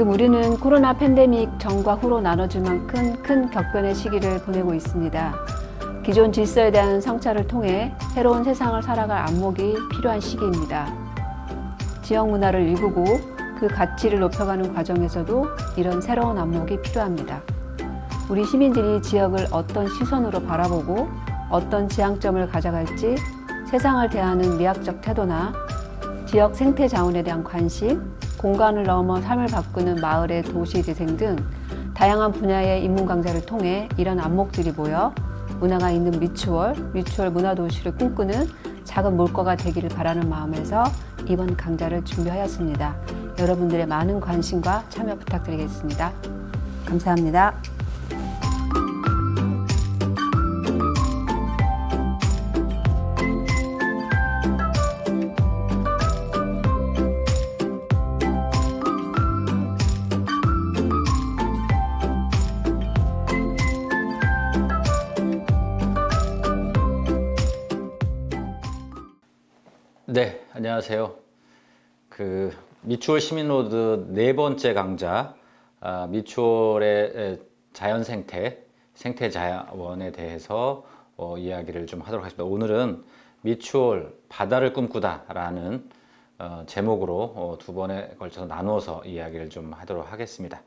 지금 우리는 코로나 팬데믹 전과 후로 나눠질 만큼 큰 격변의 시기를 보내고 있습니다. 기존 질서에 대한 성찰을 통해 새로운 세상을 살아갈 안목이 필요한 시기입니다. 지역 문화를 일구고 그 가치를 높여가는 과정에서도 이런 새로운 안목이 필요합니다. 우리 시민들이 지역을 어떤 시선으로 바라보고 어떤 지향점을 가져갈지 세상을 대하는 미학적 태도나 지역 생태 자원에 대한 관심, 공간을 넘어 삶을 바꾸는 마을의 도시 재생 등 다양한 분야의 인문 강좌를 통해 이런 안목들이 모여 문화가 있는 미추홀 문화도시를 꿈꾸는 작은 물거가 되기를 바라는 마음에서 이번 강좌를 준비하였습니다. 여러분들의 많은 관심과 참여 부탁드리겠습니다. 감사합니다. 네, 안녕하세요. 미추홀 시민로드 네 번째 강좌, 미추홀의 자연 생태 자원에 대해서 이야기를 좀 하도록 하겠습니다. 오늘은 미추홀 바다를 꿈꾸다라는 제목으로 두 번에 걸쳐서 나누어서 이야기를 좀 하도록 하겠습니다.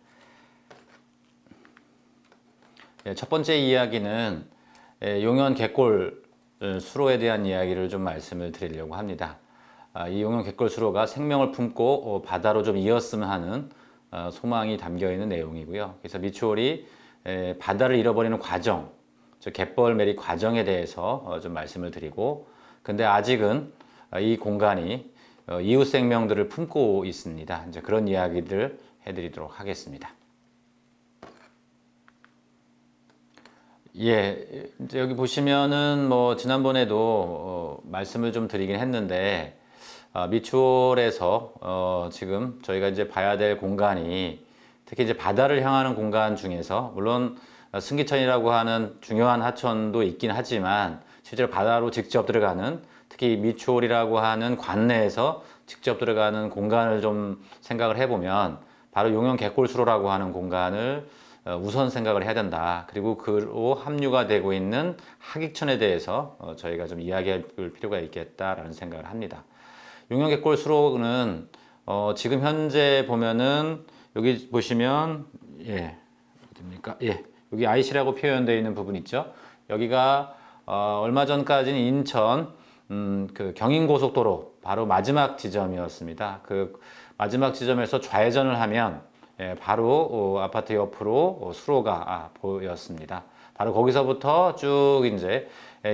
첫 번째 이야기는 용현 갯골 수로에 대한 이야기를 좀 말씀을 드리려고 합니다. 이 용현 갯골 수로가 생명을 품고 바다로 좀 이었으면 하는 소망이 담겨 있는 내용이고요. 그래서 미추홀이 바다를 잃어버리는 과정, 즉 갯벌 매립 과정에 대해서 좀 말씀을 드리고, 근데 아직은 이 공간이 이웃 생명들을 품고 있습니다. 이제 그런 이야기를 해드리도록 하겠습니다. 예, 이제 여기 보시면은 지난번에도 말씀을 좀 드리긴 했는데, 미추홀에서 지금 저희가 이제 봐야 될 공간이 특히 이제 바다를 향하는 공간 중에서 물론 승기천이라고 하는 중요한 하천도 있긴 하지만 실제로 바다로 직접 들어가는, 특히 미추홀이라고 하는 관내에서 직접 들어가는 공간을 좀 생각을 해보면 바로 용현 갯골수로라고 하는 공간을 우선 생각을 해야 된다. 그리고 그로 함유가 되고 있는 하객천에 대해서 저희가 좀 이야기할 필요가 있겠다라는 생각을 합니다. 용현 갯골 수로는 지금 현재 보면은 여기 보시면 어딥니까? 여기 IC라고 표현되어 있는 부분 있죠. 여기가 얼마 전까지는 인천 그 경인고속도로 바로 마지막 지점이었습니다. 그 마지막 지점에서 좌회전을 하면 바로 아파트 옆으로 수로가 보였습니다. 바로 거기서부터 쭉 이제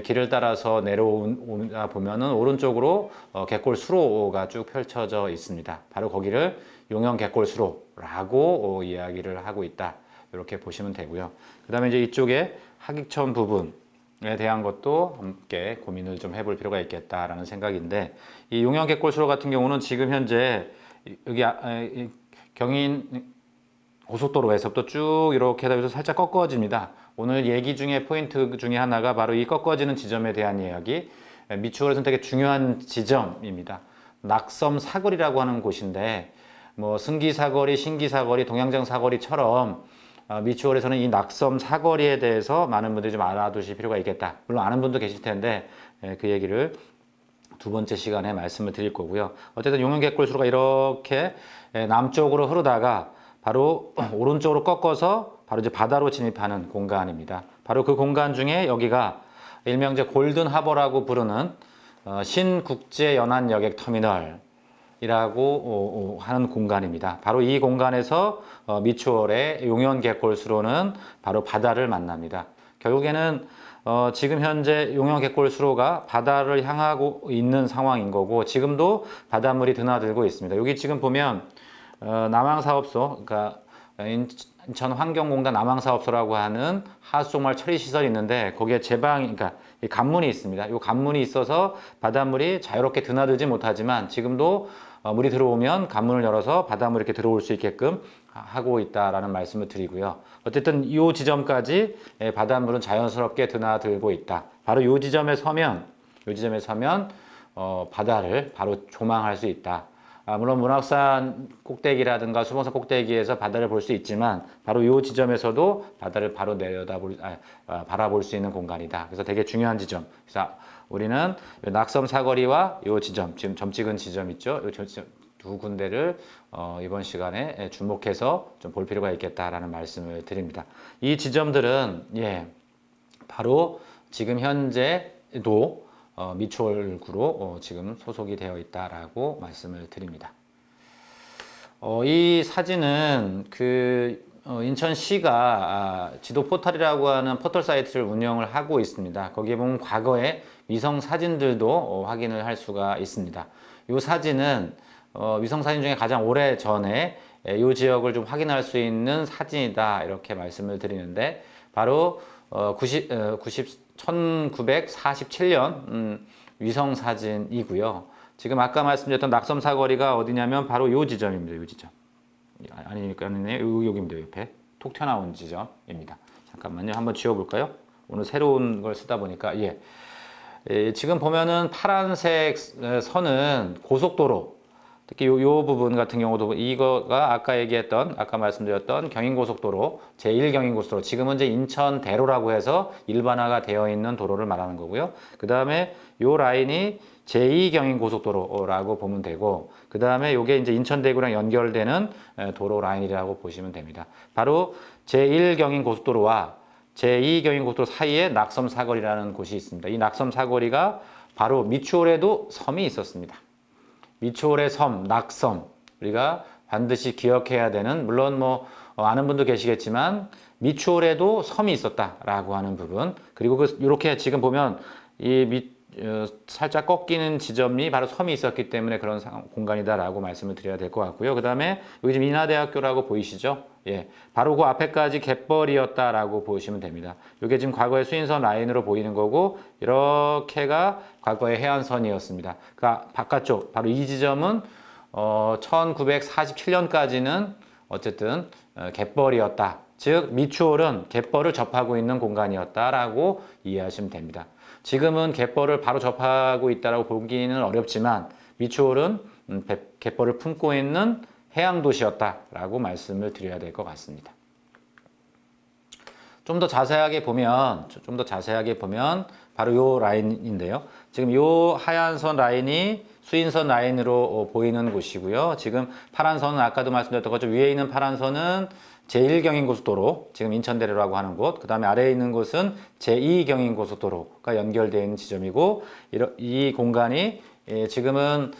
길을 따라서 내려오다 보면은 오른쪽으로 갯골 수로가 쭉 펼쳐져 있습니다. 바로 거기를 용현 갯골 수로라고 이야기를 하고 있다. 이렇게 보시면 되고요. 그 다음에 이제 이쪽에 하객천 부분에 대한 것도 함께 고민을 좀 해볼 필요가 있겠다라는 생각인데, 이 용현 갯골 수로 같은 경우는 지금 현재 여기 경인 고속도로에서부터 쭉 이렇게 해서 살짝 꺾어집니다. 오늘 얘기 중에 포인트 중에 하나가 바로 이 꺾어지는 지점에 대한 이야기, 미추홀에서는 되게 중요한 지점입니다. 낙섬 사거리라고 하는 곳인데 승기 사거리, 신기 사거리, 동양장 사거리처럼 미추홀에서는 이 낙섬 사거리에 대해서 많은 분들이 좀 알아두실 필요가 있겠다. 물론 아는 분도 계실 텐데 그 얘기를 두 번째 시간에 말씀을 드릴 거고요. 어쨌든 용현 갯골 수로가 이렇게 남쪽으로 흐르다가 바로 오른쪽으로 꺾어서 바로 이제 바다로 진입하는 공간입니다. 바로 그 공간 중에 여기가 일명 이제 골든 하버라고 부르는 신국제연안여객 터미널이라고 하는 공간입니다. 바로 이 공간에서 미추홀의 용현 갯골 수로는 바로 바다를 만납니다. 결국에는 지금 현재 용현 갯골 수로가 바다를 향하고 있는 상황인 거고, 지금도 바닷물이 드나들고 있습니다. 여기 지금 보면 남항사업소, 그러니까 인천환경공단 남항사업소라고 하는 하수종말 처리시설이 있는데 거기에 그러니까 관문이 있습니다. 이 관문이 있어서 바닷물이 자유롭게 드나들지 못하지만 지금도 물이 들어오면 관문을 열어서 바닷물이 이렇게 들어올 수 있게끔 하고 있다라는 말씀을 드리고요. 어쨌든 이 지점까지 바닷물은 자연스럽게 드나들고 있다. 바로 이 지점에 서면 바다를 바로 조망할 수 있다. 물론 문학산 꼭대기라든가 수봉산 꼭대기에서 바다를 볼 수 있지만 바로 이 지점에서도 바다를 바로 바라볼 수 있는 공간이다. 그래서 되게 중요한 지점. 그래서 우리는 낙섬 사거리와 이 지점, 지금 점 찍은 지점 있죠? 이 두 군데를 이번 시간에 주목해서 좀 볼 필요가 있겠다라는 말씀을 드립니다. 이 지점들은 바로 지금 현재도 미추홀구로 지금 소속이 되어 있다라고 말씀을 드립니다. 이 사진은 인천시가 지도 포털이라고 하는 포털 사이트를 운영을 하고 있습니다. 거기에 보면 과거의 위성 사진들도 확인을 할 수가 있습니다. 이 사진은 위성 사진 중에 가장 오래 전에 이 지역을 좀 확인할 수 있는 사진이다 이렇게 말씀을 드리는데 바로 1947년 위성 사진이고요. 지금 아까 말씀드렸던 낙섬 사거리가 어디냐면 바로 이 지점입니다. 이 지점. 아니네요. 여기입니다. 옆에 톡 튀어나온 지점입니다. 잠깐만요. 한번 지워볼까요? 오늘 새로운 걸 쓰다 보니까 지금 보면은 파란색 선은 고속도로. 특히 요 부분 같은 경우도 이거가 아까 말씀드렸던 경인고속도로, 제1경인고속도로, 지금은 이제 인천대로라고 해서 일반화가 되어 있는 도로를 말하는 거고요. 그 다음에 요 라인이 제2경인고속도로라고 보면 되고, 그 다음에 요게 이제 인천대구랑 연결되는 도로 라인이라고 보시면 됩니다. 바로 제1경인고속도로와 제2경인고속도로 사이에 낙섬 사거리라는 곳이 있습니다. 이 낙섬 사거리가 바로 미추홀에도 섬이 있었습니다. 미추홀의 섬, 낙섬, 우리가 반드시 기억해야 되는, 물론 아는 분도 계시겠지만 미추홀에도 섬이 있었다라고 하는 부분, 그리고 이렇게 지금 보면 살짝 꺾이는 지점이 바로 섬이 있었기 때문에 그런 공간이다라고 말씀을 드려야 될 것 같고요. 그 다음에 여기 지금 인하대학교라고 보이시죠? 바로 그 앞에까지 갯벌이었다라고 보시면 됩니다. 이게 지금 과거의 수인선 라인으로 보이는 거고, 이렇게가 과거의 해안선이었습니다. 그 바깥쪽, 바로 이 지점은 1947년까지는 어쨌든 갯벌이었다. 즉 미추홀은 갯벌을 접하고 있는 공간이었다라고 이해하시면 됩니다. 지금은 갯벌을 바로 접하고 있다라고 보기는 어렵지만 미추홀은 갯벌을 품고 있는 해양도시였다라고 말씀을 드려야 될 것 같습니다. 좀 더 자세하게 보면 바로 요 라인인데요. 지금 요 하얀 선 라인이 수인선 라인으로 보이는 곳이고요. 지금 파란 선은 아까도 말씀드렸던 것처럼 위에 있는 파란 선은 제1경인고속도로, 지금 인천대로라고 하는 곳, 그 다음에 아래에 있는 곳은 제2경인고속도로가 연결되어 있는 지점이고, 이 공간이 지금은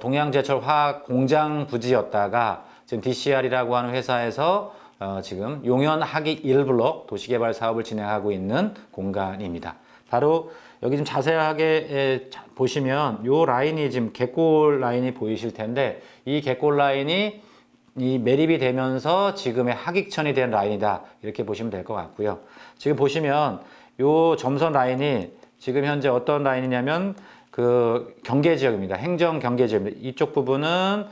동양제철 화학 공장 부지였다가 지금 DCR이라고 하는 회사에서 지금 용현 하기 1블록 도시개발 사업을 진행하고 있는 공간입니다. 바로 여기 좀 자세하게 보시면 요 라인이 지금 갯골 라인이 보이실 텐데, 이 갯골 라인이 매립이 되면서 지금의 하객천이 된 라인이다 이렇게 보시면 될 것 같고요. 지금 보시면 요 점선 라인이 지금 현재 어떤 라인이냐면 그 경계지역입니다. 행정 경계지역입니다. 이쪽 부분은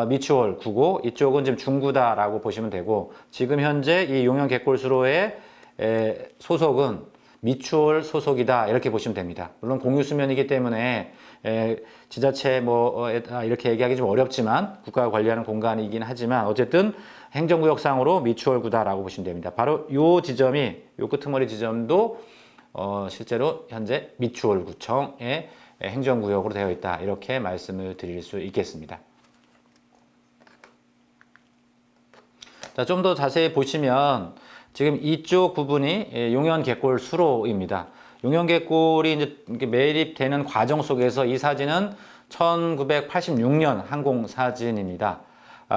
미추홀 구고, 이쪽은 지금 중구다라고 보시면 되고, 지금 현재 이 용현 갯골수로의 소속은 미추홀 소속이다 이렇게 보시면 됩니다. 물론 공유수면이기 때문에 지자체 이렇게 얘기하기 좀 어렵지만 국가가 관리하는 공간이긴 하지만 어쨌든 행정구역상으로 미추홀구다라고 보시면 됩니다. 바로 요 지점이, 요 끄트머리 지점도 실제로 현재 미추홀구청의 행정구역으로 되어 있다 이렇게 말씀을 드릴 수 있겠습니다. 자, 좀 더 자세히 보시면 지금 이쪽 부분이 용현 갯골 수로입니다. 용현 갯골이 이제 매립되는 과정 속에서 이 사진은 1986년 항공 사진입니다.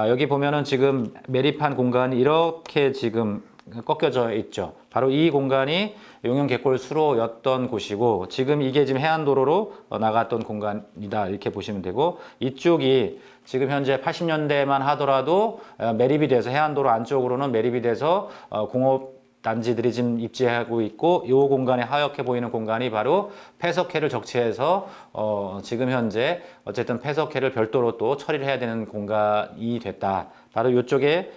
여기 보면은 지금 매립한 공간이 이렇게 지금 꺾여져 있죠. 바로 이 공간이 용현 갯골 수로였던 곳이고, 지금 이게 지금 해안도로로 나갔던 공간이다 이렇게 보시면 되고, 이쪽이 지금 현재 80년대만 하더라도 매립이 돼서 해안도로 안쪽으로는 매립이 돼서 공업단지들이 지금 입지하고 있고, 이 공간에 하얗게 보이는 공간이 바로 폐석회를 적치해서 지금 현재 어쨌든 폐석회를 별도로 또 처리를 해야 되는 공간이 됐다. 바로 이쪽에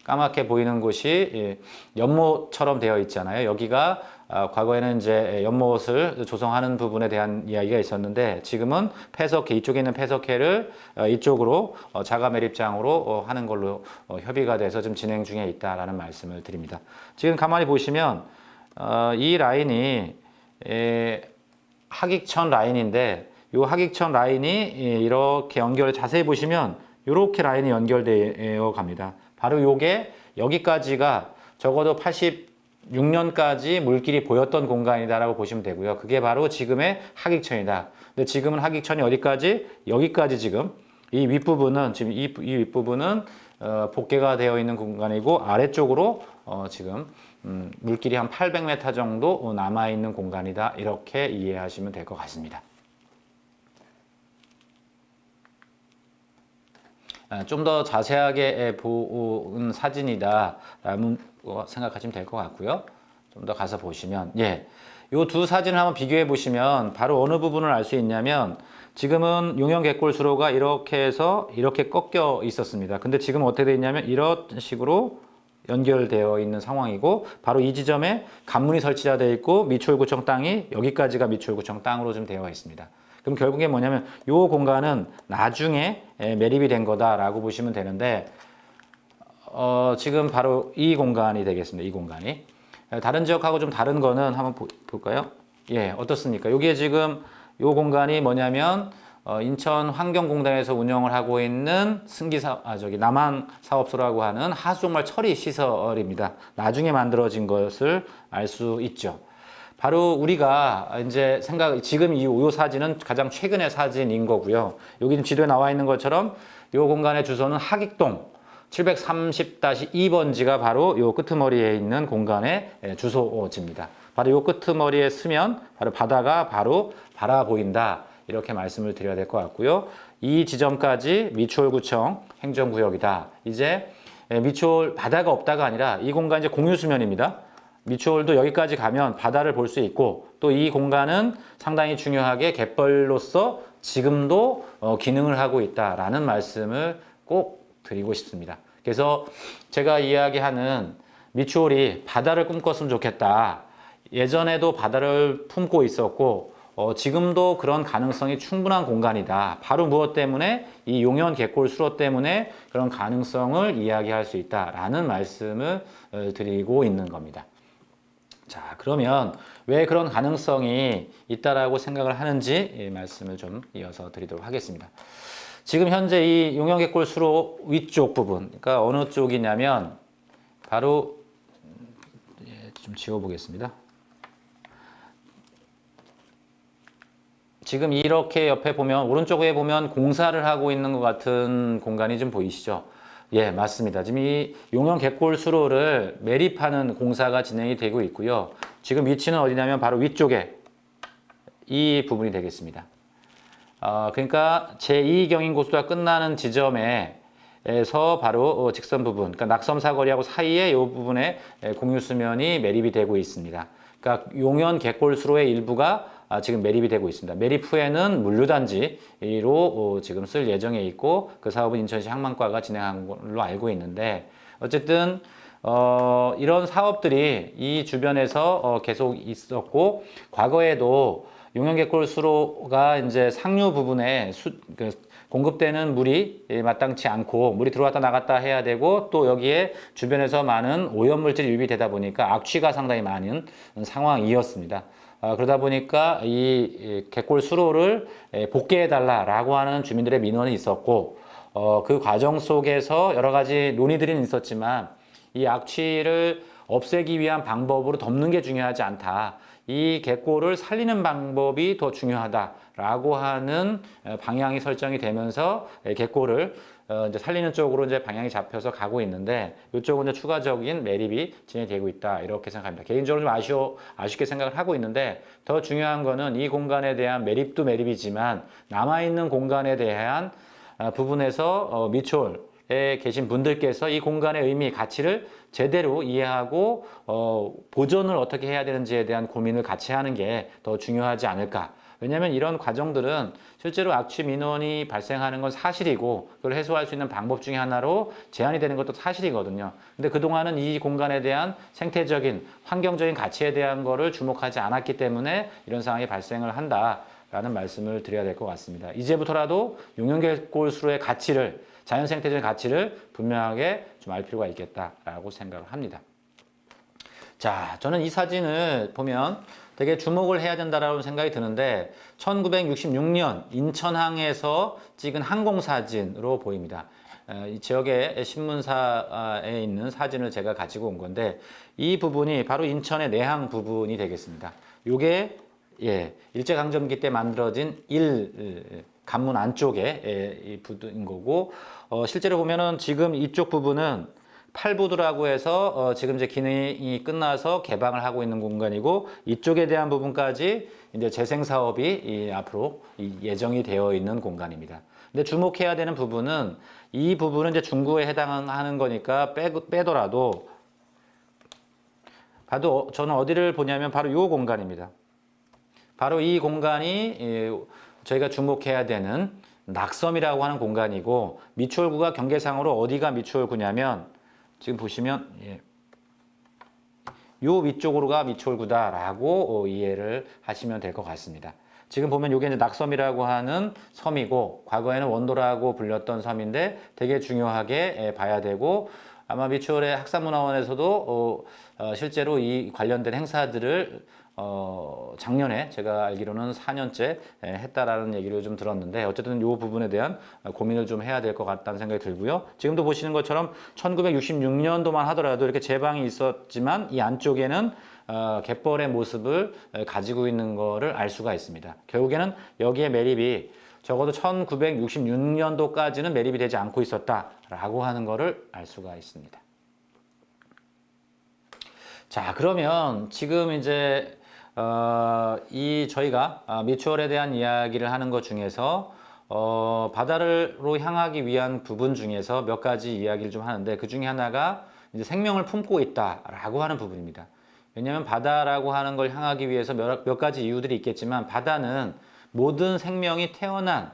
까맣게 보이는 곳이 연못처럼 되어 있잖아요. 여기가 과거에는 이제 연못을 조성하는 부분에 대한 이야기가 있었는데 지금은 폐석회, 이쪽에 있는 폐석회를 이쪽으로 자가 매립장으로 하는 걸로 협의가 돼서 좀 진행 중에 있다라는 말씀을 드립니다. 지금 가만히 보시면 이 라인이 하익천 라인인데 이 하익천 라인이 이렇게 연결 자세히 보시면 이렇게 라인이 연결되어 갑니다. 바로 요게 여기까지가 적어도 86년까지 물길이 보였던 공간이다라고 보시면 되고요. 그게 바로 지금의 하익천이다. 근데 지금은 하익천이 어디까지? 여기까지 지금 이 윗부분은 지금 이 윗부분은 복개가 되어 있는 공간이고 아래쪽으로 지금 물길이 한 800m 정도 남아 있는 공간이다. 이렇게 이해하시면 될 것 같습니다. 좀 더 자세하게 본 사진이다라고 생각하시면 될 것 같고요. 좀 더 가서 보시면 이 두 사진을 한번 비교해 보시면 바로 어느 부분을 알 수 있냐면 지금은 용영개골 수로가 이렇게 해서 이렇게 꺾여 있었습니다. 근데 지금 어떻게 되어 있냐면 이런 식으로 연결되어 있는 상황이고 바로 이 지점에 관문이 설치가 되어 있고 미추홀구청 땅이 여기까지가 미추홀구청 땅으로 좀 되어 있습니다. 그럼 결국에 뭐냐면 이 공간은 나중에 매립이 된 거다라고 보시면 되는데 지금 바로 이 공간이 되겠습니다. 이 공간이 다른 지역하고 좀 다른 거는 한번 볼까요? 어떻습니까? 여기에 지금 이 공간이 뭐냐면 인천환경공단에서 운영을 하고 있는 남한 사업소라고 하는 하수종말 처리 시설입니다. 나중에 만들어진 것을 알 수 있죠. 바로 우리가 이제 지금 이 사진은 가장 최근의 사진인 거고요. 여기 지도에 나와 있는 것처럼 이 공간의 주소는 하익동 730-2번지가 바로 이 끄트머리에 있는 공간의 주소지입니다. 바로 이 끄트머리에 쓰면 바로 바다가 바로 바라 보인다. 이렇게 말씀을 드려야 될 것 같고요. 이 지점까지 미추홀구청 행정구역이다. 이제 미추홀 바다가 없다가 아니라 이 공간 이제 공유수면입니다. 미추홀도 여기까지 가면 바다를 볼 수 있고 또 이 공간은 상당히 중요하게 갯벌로서 지금도 기능을 하고 있다라는 말씀을 꼭 드리고 싶습니다. 그래서 제가 이야기하는 미추홀이 바다를 꿈꿨으면 좋겠다. 예전에도 바다를 품고 있었고 지금도 그런 가능성이 충분한 공간이다. 바로 무엇 때문에? 이 용현 갯골 수로 때문에 그런 가능성을 이야기할 수 있다라는 말씀을 드리고 있는 겁니다. 자, 그러면 왜 그런 가능성이 있다라고 생각을 하는지 말씀을 좀 이어서 드리도록 하겠습니다. 지금 현재 이 용영개골 수로 위쪽 부분, 그러니까 어느 쪽이냐면 바로 좀 지워보겠습니다. 지금 이렇게 옆에 보면 오른쪽에 보면 공사를 하고 있는 것 같은 공간이 좀 보이시죠? 맞습니다. 지금 이 용영개골 수로를 매립하는 공사가 진행이 되고 있고요. 지금 위치는 어디냐면 바로 위쪽에 이 부분이 되겠습니다. 그러니까 제2경인고수가 끝나는 지점에서 바로 직선 부분, 그러니까 낙섬사거리하고 사이에 이 부분에 공유수면이 매립이 되고 있습니다. 그러니까 용현개골수로의 일부가 지금 매립이 되고 있습니다. 매립 후에는 물류단지로 지금 쓸 예정에 있고 그 사업은 인천시 항만과가 진행한 걸로 알고 있는데 어쨌든 이런 사업들이 이 주변에서 계속 있었고 과거에도 용현개골 수로가 이제 상류 부분에 공급되는 물이 마땅치 않고 물이 들어왔다 나갔다 해야 되고 또 여기에 주변에서 많은 오염물질이 유입되다 보니까 악취가 상당히 많은 상황이었습니다. 그러다 보니까 이 갯골 수로를 복개해달라라고 하는 주민들의 민원이 있었고 그 과정 속에서 여러 가지 논의들이 있었지만 이 악취를 없애기 위한 방법으로 덮는 게 중요하지 않다. 이 갯골을 살리는 방법이 더 중요하다라고 하는 방향이 설정이 되면서 갯골을 이제 살리는 쪽으로 이제 방향이 잡혀서 가고 있는데 이쪽은 이제 추가적인 매립이 진행되고 있다 이렇게 생각합니다. 개인적으로 좀 아쉽게 생각을 하고 있는데 더 중요한 거는 이 공간에 대한 매립도 매립이지만 남아 있는 공간에 대한 부분에서 미추홀에 계신 분들께서 이 공간의 의미, 가치를 제대로 이해하고 보존을 어떻게 해야 되는지에 대한 고민을 같이 하는 게 더 중요하지 않을까. 왜냐하면 이런 과정들은 실제로 악취 민원이 발생하는 건 사실이고 그걸 해소할 수 있는 방법 중에 하나로 제한이 되는 것도 사실이거든요. 근데 그동안은 이 공간에 대한 생태적인, 환경적인 가치에 대한 거를 주목하지 않았기 때문에 이런 상황이 발생을 한다라는 말씀을 드려야 될 것 같습니다. 이제부터라도 용연결골수로의 가치를, 자연 생태적인 가치를 분명하게 좀 알 필요가 있겠다라고 생각을 합니다. 자, 저는 이 사진을 보면 되게 주목을 해야 된다라는 생각이 드는데 1966년 인천항에서 찍은 항공사진으로 보입니다. 이 지역의 신문사에 있는 사진을 제가 가지고 온 건데 이 부분이 바로 인천의 내항 부분이 되겠습니다. 요게 일제강점기 때 만들어진 관문 안쪽에 이 부분인 거고 실제로 보면은 지금 이쪽 부분은 팔부두라고 해서 지금 이제 기능이 끝나서 개방을 하고 있는 공간이고 이쪽에 대한 부분까지 이제 재생 사업이 앞으로 예정이 되어 있는 공간입니다. 근데 주목해야 되는 부분은 이 부분은 이제 중구에 해당하는 거니까 빼더라도 봐도 저는 어디를 보냐면 바로 이 공간입니다. 바로 이 공간이 저희가 주목해야 되는 낙섬이라고 하는 공간이고 미추홀구가 경계상으로 어디가 미추홀구냐면 지금 보시면 요 위쪽으로가 미추홀구다라고 이해를 하시면 될 것 같습니다. 지금 보면 이게 이제 낙섬이라고 하는 섬이고 과거에는 원도라고 불렸던 섬인데 되게 중요하게 봐야 되고 아마 미추홀의 학사문화원에서도 실제로 이 관련된 행사들을 작년에 제가 알기로는 4년째 했다라는 얘기를 좀 들었는데 어쨌든 이 부분에 대한 고민을 좀 해야 될 것 같다는 생각이 들고요. 지금도 보시는 것처럼 1966년도만 하더라도 이렇게 제방이 있었지만 이 안쪽에는 갯벌의 모습을 가지고 있는 거를 알 수가 있습니다. 결국에는 여기에 매립이 적어도 1966년도까지는 매립이 되지 않고 있었다라고 하는 거를 알 수가 있습니다. 자, 그러면 지금 이제 저희가 미추홀에 대한 이야기를 하는 것 중에서 바다로 향하기 위한 부분 중에서 몇 가지 이야기를 좀 하는데 그 중에 하나가 이제 생명을 품고 있다라고 하는 부분입니다. 왜냐하면 바다라고 하는 걸 향하기 위해서 몇 가지 이유들이 있겠지만 바다는 모든 생명이 태어난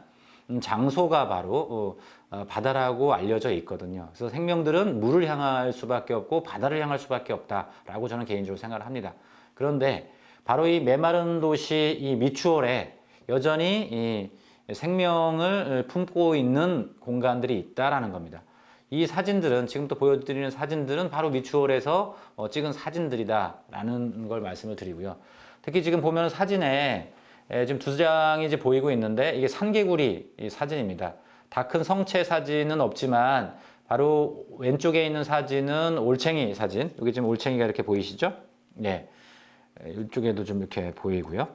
장소가 바로 바다라고 알려져 있거든요. 그래서 생명들은 물을 향할 수밖에 없고 바다를 향할 수밖에 없다라고 저는 개인적으로 생각을 합니다. 그런데 바로 이 메마른 도시 이 미추홀에 여전히 이 생명을 품고 있는 공간들이 있다라는 겁니다. 이 사진들은 지금 또 보여드리는 사진들은 바로 미추홀에서 찍은 사진들이다라는 걸 말씀을 드리고요. 특히 지금 보면 사진에 지금 두 장이 이제 보이고 있는데 이게 산개구리 사진입니다. 다 큰 성체 사진은 없지만 바로 왼쪽에 있는 사진은 올챙이 사진. 여기 지금 올챙이가 이렇게 보이시죠? 네. 이쪽에도 좀 이렇게 보이고요.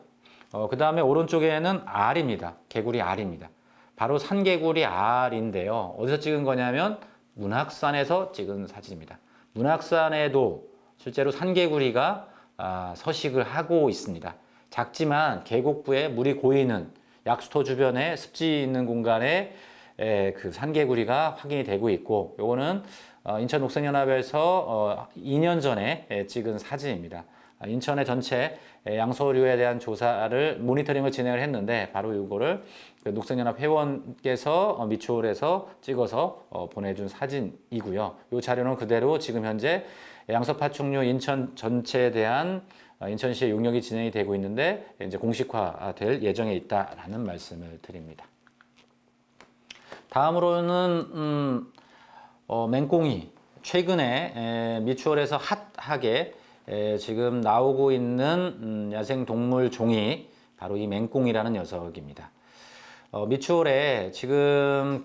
그 다음에 오른쪽에는 알입니다. 개구리 알입니다. 바로 산개구리 알인데요. 어디서 찍은 거냐면 문학산에서 찍은 사진입니다. 문학산에도 실제로 산개구리가 서식을 하고 있습니다. 작지만 계곡부에 물이 고이는 약수터 주변에 습지 있는 공간에 그 산개구리가 확인이 되고 있고 요거는 인천 녹색연합에서 2년 전에 찍은 사진입니다. 인천의 전체 양서류에 대한 조사를 모니터링을 진행을 했는데 바로 이거를 녹색연합 회원께서 미추홀에서 찍어서 보내준 사진이고요. 이 자료는 그대로 지금 현재 양서파충류 인천 전체에 대한 인천시의 용역이 진행이 되고 있는데 이제 공식화될 예정에 있다라는 말씀을 드립니다. 다음으로는 맹꽁이 최근에 미추홀에서 핫하게 지금 나오고 있는 야생동물 종이 바로 이 맹꽁이라는 녀석입니다. 미추홀에 지금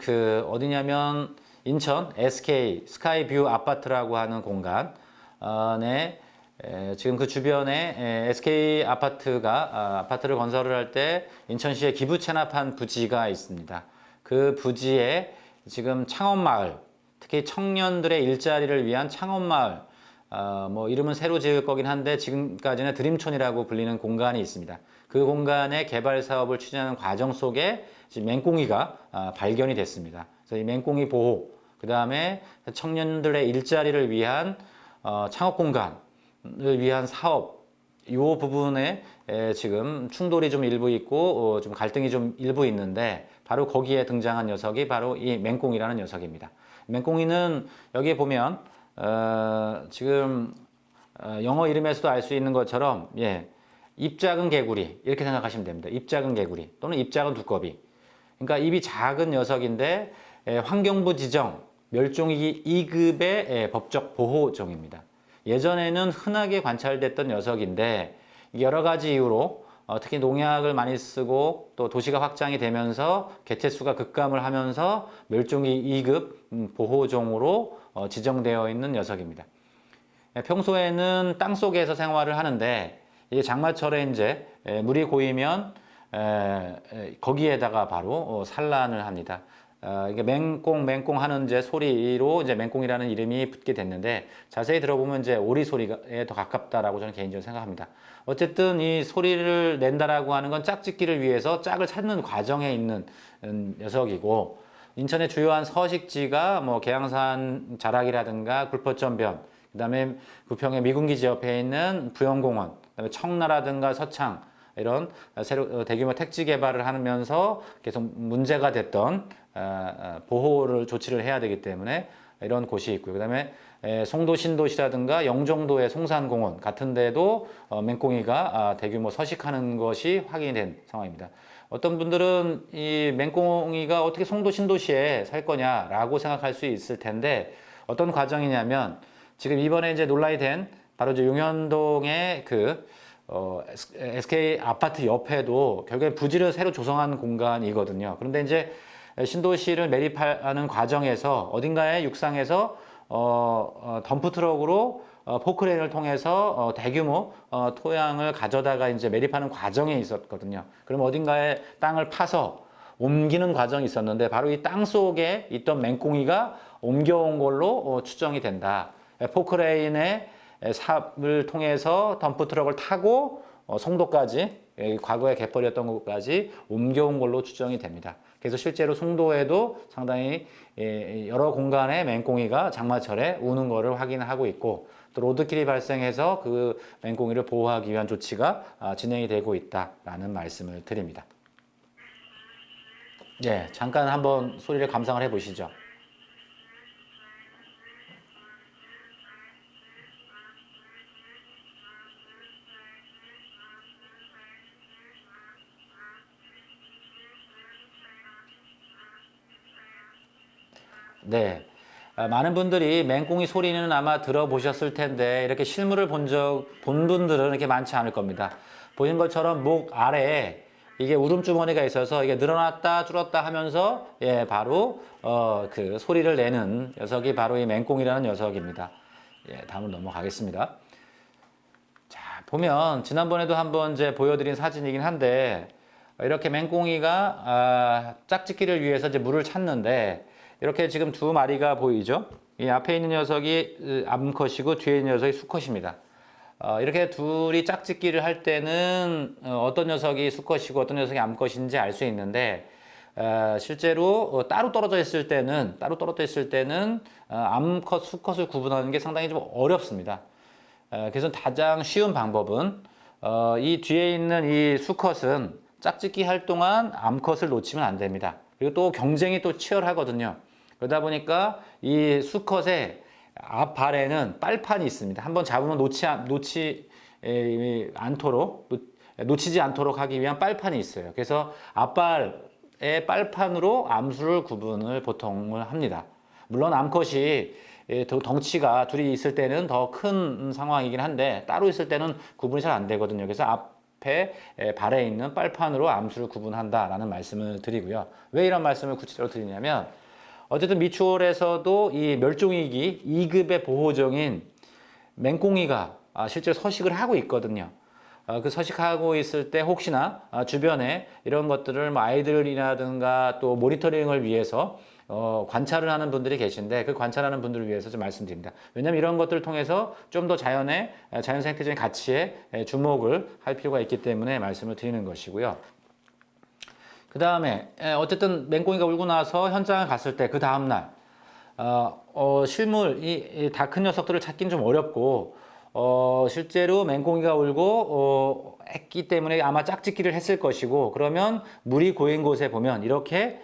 어디냐면 인천 SK 스카이뷰 아파트라고 하는 공간에 지금 그 주변에 SK 아파트가 아파트를 건설을 할 때 인천시에 기부 체납한 부지가 있습니다. 그 부지에 지금 창업마을, 특히 청년들의 일자리를 위한 창업마을, 뭐 이름은 새로 지을 거긴 한데 지금까지는 드림촌이라고 불리는 공간이 있습니다. 그 공간의 개발 사업을 추진하는 과정 속에 지금 맹꽁이가 발견이 됐습니다. 그래서 이 맹꽁이 보호, 그 다음에 청년들의 일자리를 위한 창업 공간을 위한 사업, 이 부분에 지금 충돌이 좀 일부 있고 좀 갈등이 좀 일부 있는데 바로 거기에 등장한 녀석이 바로 이 맹꽁이라는 녀석입니다. 맹꽁이는 여기에 보면 지금 영어 이름에서도 알 수 있는 것처럼 입 작은 개구리 이렇게 생각하시면 됩니다. 입 작은 개구리 또는 입 작은 두꺼비. 그러니까 입이 작은 녀석인데 환경부 지정 멸종위기 2급의 법적 보호종입니다. 예전에는 흔하게 관찰됐던 녀석인데 여러 가지 이유로 특히 농약을 많이 쓰고 또 도시가 확장이 되면서 개체수가 급감을 하면서 멸종위기 2급 보호종으로 지정되어 있는 녀석입니다. 평소에는 땅 속에서 생활을 하는데 이게 장마철에 이제 물이 고이면 거기에다가 바로 산란을 합니다. 이게 맹꽁 하는 이제 소리로 이제 맹꽁이라는 이름이 붙게 됐는데 자세히 들어보면 이제 오리 소리에 더 가깝다라고 저는 개인적으로 생각합니다. 어쨌든 이 소리를 낸다라고 하는 건 짝짓기를 위해서 짝을 찾는 과정에 있는 녀석이고 인천의 주요한 서식지가 뭐 계양산 자락이라든가 굴포천변, 그다음에 부평의 미군기지 옆에 있는 부영공원, 그다음에 청라라든가 서창 이런 새로 대규모 택지 개발을 하면서 계속 문제가 됐던 보호를 조치를 해야 되기 때문에 이런 곳이 있고요. 그다음에 송도 신도시라든가 영종도의 송산공원 같은 데도 맹꽁이가 대규모 서식하는 것이 확인이 된 상황입니다. 어떤 분들은 이 맹꽁이가 어떻게 송도 신도시에 살 거냐라고 생각할 수 있을 텐데 어떤 과정이냐면 지금 이번에 이제 논란이 된 바로 이제 용현동의 SK 아파트 옆에도 결국에 부지를 새로 조성한 공간이거든요. 그런데 이제 신도시를 매립하는 과정에서 어딘가에 육상에서 덤프트럭으로 포크레인을 통해서 대규모 토양을 가져다가 이제 매립하는 과정에 있었거든요. 그럼 어딘가에 땅을 파서 옮기는 과정이 있었는데 바로 이 땅 속에 있던 맹꽁이가 옮겨온 걸로 추정이 된다. 포크레인의 삽을 통해서 덤프트럭을 타고 송도까지 과거에 갯벌이었던 곳까지 옮겨온 걸로 추정이 됩니다. 그래서 실제로 송도에도 상당히 여러 공간에 맹꽁이가 장마철에 우는 것을 확인하고 있고 또 로드킬이 발생해서 그 맹꽁이를 보호하기 위한 조치가 진행이 되고 있다라는 말씀을 드립니다. 잠깐 한번 소리를 감상을 해보시죠. 많은 분들이 맹꽁이 소리는 아마 들어보셨을 텐데 이렇게 실물을 본 분들은 이렇게 많지 않을 겁니다. 보신 것처럼 목 아래에 이게 울음주머니가 있어서 이게 늘어났다 줄었다 하면서 바로 그 소리를 내는 녀석이 바로 이 맹꽁이라는 녀석입니다. 다음으로 넘어가겠습니다. 자, 보면 지난번에도 한번 이제 보여드린 사진이긴 한데 이렇게 맹꽁이가 짝짓기를 위해서 이제 물을 찾는데 이렇게 지금 두 마리가 보이죠? 이 앞에 있는 녀석이 암컷이고 뒤에 있는 녀석이 수컷입니다. 이렇게 둘이 짝짓기를 할 때는 어떤 녀석이 수컷이고 어떤 녀석이 암컷인지 알 수 있는데 실제로 따로 떨어져 있을 때는 암컷, 수컷을 구분하는 게 상당히 좀 어렵습니다. 그래서 가장 쉬운 방법은 이 뒤에 있는 이 수컷은 짝짓기 할 동안 암컷을 놓치면 안 됩니다. 그리고 또 경쟁이 또 치열하거든요. 그러다 보니까 이 수컷의 앞발에는 빨판이 있습니다. 한번 잡으면 놓치지 않도록 하기 위한 빨판이 있어요. 그래서 앞발의 빨판으로 암수를 구분을 보통을 합니다. 물론 암컷이 덩치가 둘이 있을 때는 더 큰 상황이긴 한데 따로 있을 때는 구분이 잘 안 되거든요. 그래서 앞에 발에 있는 빨판으로 암수를 구분한다라는 말씀을 드리고요. 왜 이런 말씀을 구체적으로 드리냐면 어쨌든 미추홀에서도 이 멸종위기 2급의 보호종인 맹꽁이가 실제로 서식을 하고 있거든요. 그 서식하고 있을 때 혹시나 주변에 이런 것들을 뭐 아이들이라든가 또 모니터링을 위해서 관찰을 하는 분들이 계신데 그 관찰하는 분들을 위해서 좀 말씀드립니다. 왜냐하면 이런 것들을 통해서 좀 더 자연 생태적인 가치에 주목을 할 필요가 있기 때문에 말씀을 드리는 것이고요. 그 다음에 어쨌든 맹꽁이가 울고 나서 현장을 갔을 때 그 다음날 실물 이 다 큰 녀석들을 찾기는 좀 어렵고 실제로 맹꽁이가 울고 했기 때문에 아마 짝짓기를 했을 것이고, 그러면 물이 고인 곳에 보면 이렇게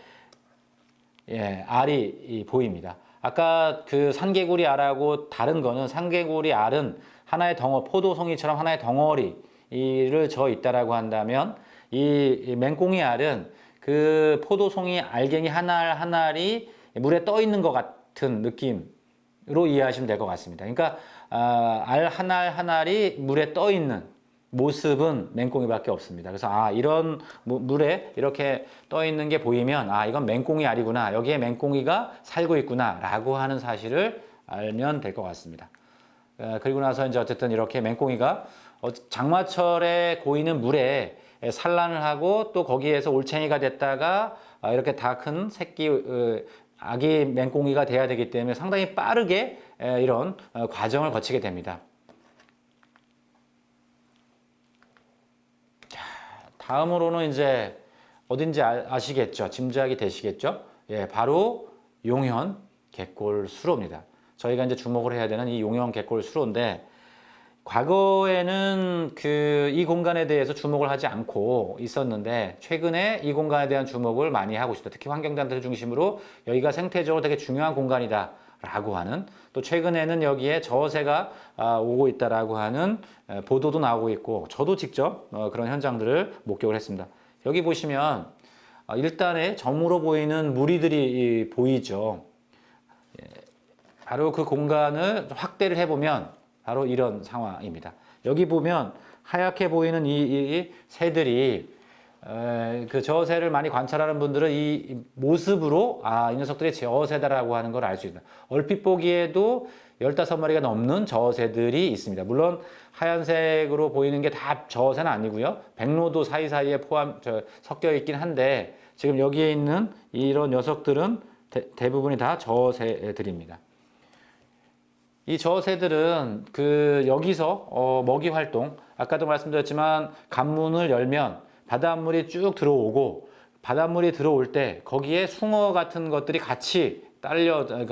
알이 보입니다. 아까 그 산개구리 알하고 다른 거는, 산개구리 알은 하나의 포도송이처럼 하나의 덩어리를 져 있다라고 한다면, 이 맹꽁이 알은 그 포도송이 알갱이 하나 하나리 물에 떠 있는 것 같은 느낌으로 이해하시면 될 것 같습니다. 그러니까 알 하나 하나리 물에 떠 있는 모습은 맹꽁이밖에 없습니다. 그래서 이런 물에 이렇게 떠 있는 게 보이면 이건 맹꽁이 알이구나, 여기에 맹꽁이가 살고 있구나 라고 하는 사실을 알면 될 것 같습니다. 그리고 나서 이제 어쨌든 이렇게 맹꽁이가 장마철에 고이는 물에 산란을 하고, 또 거기에서 올챙이가 됐다가 이렇게 다 큰 새끼 아기 맹꽁이가 돼야 되기 때문에 상당히 빠르게 이런 과정을 거치게 됩니다. 다음으로는 이제 어딘지 아시겠죠? 짐작이 되시겠죠? 바로 용현 갯골 수로입니다. 저희가 이제 주목을 해야 되는 이 용현 갯골 수로인데, 과거에는 이 공간에 대해서 주목을 하지 않고 있었는데, 최근에 이 공간에 대한 주목을 많이 하고 있습니다. 특히 환경단체를 중심으로 여기가 생태적으로 되게 중요한 공간이다 라고 하는, 또 최근에는 여기에 저어새가 오고 있다라고 하는 보도도 나오고 있고, 저도 직접 그런 현장들을 목격을 했습니다. 여기 보시면 일단에 점으로 보이는 무리들이 보이죠. 바로 그 공간을 확대를 해보면 바로 이런 상황입니다. 여기 보면 하얗게 보이는 이 새들이, 그 저어새를 많이 관찰하는 분들은 이 모습으로 이 녀석들이 저어새다라고 하는 걸 알 수 있습니다. 얼핏 보기에도 15마리가 넘는 저어새들이 있습니다. 물론 하얀색으로 보이는 게 다 저어새는 아니고요. 백로도 사이사이에 섞여 있긴 한데, 지금 여기에 있는 이런 녀석들은 대부분이 다 저어새들입니다. 이 저어새들은 여기서 먹이 활동, 아까도 말씀드렸지만 간문을 열면 바닷물이 쭉 들어오고, 바닷물이 들어올 때 거기에 숭어 같은 것들이 같이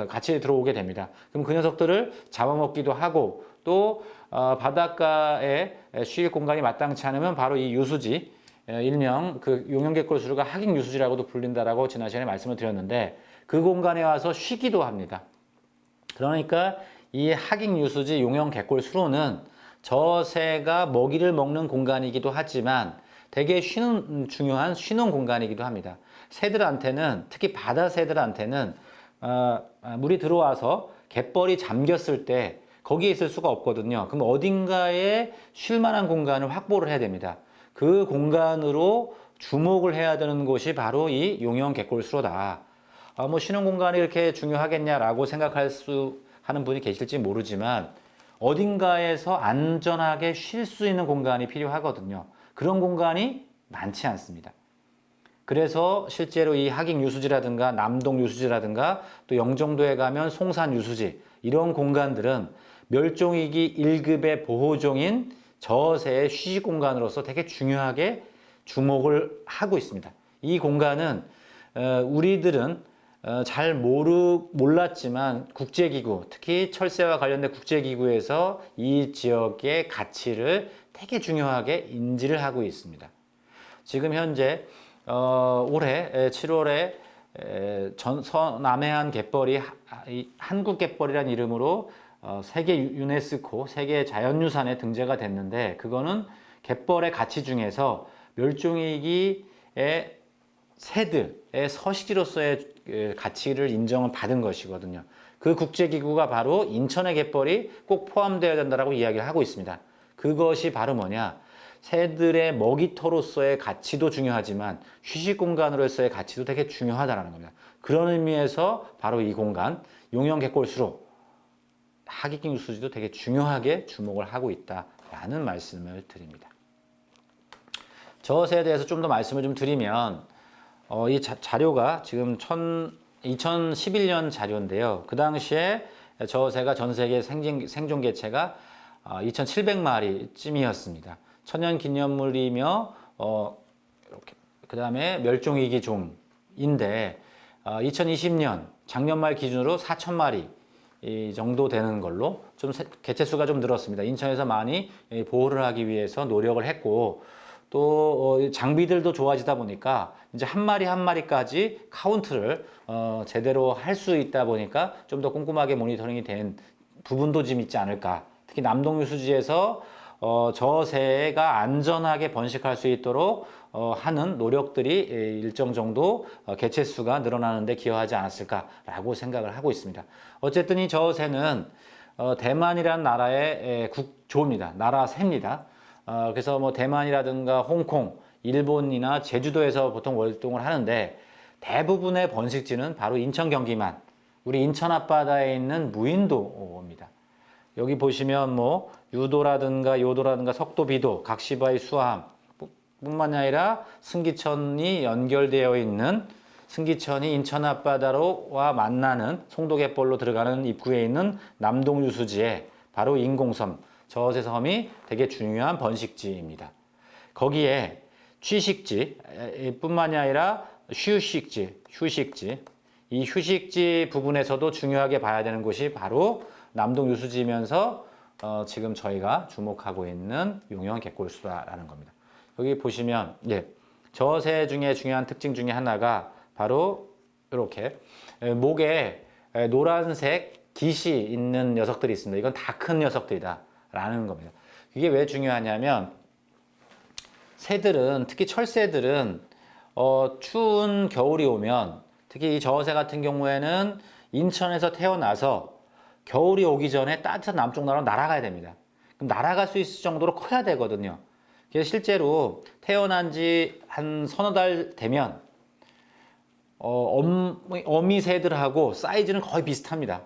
같이 들어오게 됩니다. 그럼 그 녀석들을 잡아먹기도 하고, 또 바닷가에 쉴 공간이 마땅치 않으면 바로 이 유수지, 일명 그 용현갯골수로가 하객 유수지라고도 불린다라고 지난 시간에 말씀을 드렸는데, 그 공간에 와서 쉬기도 합니다. 그러니까 이 하객 유수지 용현갯골 수로는 저새가 먹이를 먹는 공간이기도 하지만 되게 중요한 쉬는 공간이기도 합니다. 새들한테는, 특히 바다 새들한테는 물이 들어와서 갯벌이 잠겼을 때 거기에 있을 수가 없거든요. 그럼 어딘가에 쉴 만한 공간을 확보를 해야 됩니다. 그 공간으로 주목을 해야 되는 곳이 바로 이 용현갯골 수로다. 쉬는 공간이 이렇게 중요하겠냐라고 하는 분이 계실지 모르지만, 어딘가에서 안전하게 쉴 수 있는 공간이 필요하거든요. 그런 공간이 많지 않습니다. 그래서 실제로 이 하객 유수지라든가 남동 유수지라든가, 또 영종도에 가면 송산 유수지, 이런 공간들은 멸종위기 1급의 보호종인 저어새의 휴식 공간으로서 되게 중요하게 주목을 하고 있습니다. 이 공간은 우리들은 잘 몰랐지만 국제기구, 특히 철새와 관련된 국제기구에서 이 지역의 가치를 되게 중요하게 인지를 하고 있습니다. 지금 현재 올해 7월에 남해안 갯벌이 한국갯벌이라는 이름으로 세계 유네스코 세계 자연유산에 등재가 됐는데, 그거는 갯벌의 가치 중에서 멸종위기의 새들의 서식지로서의 가치를 인정을 받은 것이거든요. 그 국제기구가 바로 인천의 갯벌이 꼭 포함되어야 된다고 이야기를 하고 있습니다. 그것이 바로 뭐냐? 새들의 먹이터로서의 가치도 중요하지만 휴식 공간으로서의 가치도 되게 중요하다는 겁니다. 그런 의미에서 바로 이 공간, 용현갯골수로 하객 유수지도 되게 중요하게 주목을 하고 있다라는 말씀을 드립니다. 저것에 대해서 좀 더 말씀을 좀 드리면, 이 자료가 지금 2011년 자료인데요. 그 당시에 저새가 전 세계 생존 개체가 2,700마리쯤이었습니다. 천연기념물이며 이렇게 그다음에 멸종위기 종인데 2020년 작년 말 기준으로 4,000마리 이 정도 되는 걸로 좀 개체 수가 좀 늘었습니다. 인천에서 많이 보호를 하기 위해서 노력을 했고 또 장비들도 좋아지다 보니까 이제 한 마리 한 마리까지 카운트를 제대로 할 수 있다 보니까 좀 더 꼼꼼하게 모니터링이 된 부분도 좀 있지 않을까. 특히 남동유수지에서 저 새가 안전하게 번식할 수 있도록 하는 노력들이 일정 정도 개체 수가 늘어나는 데 기여하지 않았을까라고 생각을 하고 있습니다. 어쨌든 이 저 새는 대만이라는 나라의 국조입니다. 나라 새입니다. 그래서 뭐 대만이라든가 홍콩, 일본이나 제주도에서 보통 활동을 하는데 대부분의 번식지는 바로 인천 경기만, 우리 인천 앞바다에 있는 무인도입니다. 여기 보시면 뭐 유도라든가 요도라든가 석도, 비도, 각시바위, 수암 뿐만 아니라 승기천이 연결되어 있는 승기천이 인천 앞바다로와 만나는 송도갯벌로 들어가는 입구에 있는 남동유수지에 바로 인공섬, 저어새섬이 되게 중요한 번식지입니다. 거기에 취식지 뿐만이 아니라 휴식지, 이 휴식지 부분에서도 중요하게 봐야 되는 곳이 바로 남동유수지면서 지금 저희가 주목하고 있는 용현 갯골수다라는 겁니다. 여기 보시면 저새 중에 중요한 특징 중에 하나가 바로 이렇게 목에 노란색 깃이 있는 녀석들이 있습니다. 이건 다 큰 녀석들이다 라는 겁니다. 이게 왜 중요하냐면 새들은, 특히 철새들은 추운 겨울이 오면, 특히 이 저새 같은 경우에는 인천에서 태어나서 겨울이 오기 전에 따뜻한 남쪽 나라로 날아가야 됩니다. 그럼 날아갈 수 있을 정도로 커야 되거든요. 그래서 실제로 태어난 지 한 서너 달 되면 어미 새들하고 사이즈는 거의 비슷합니다.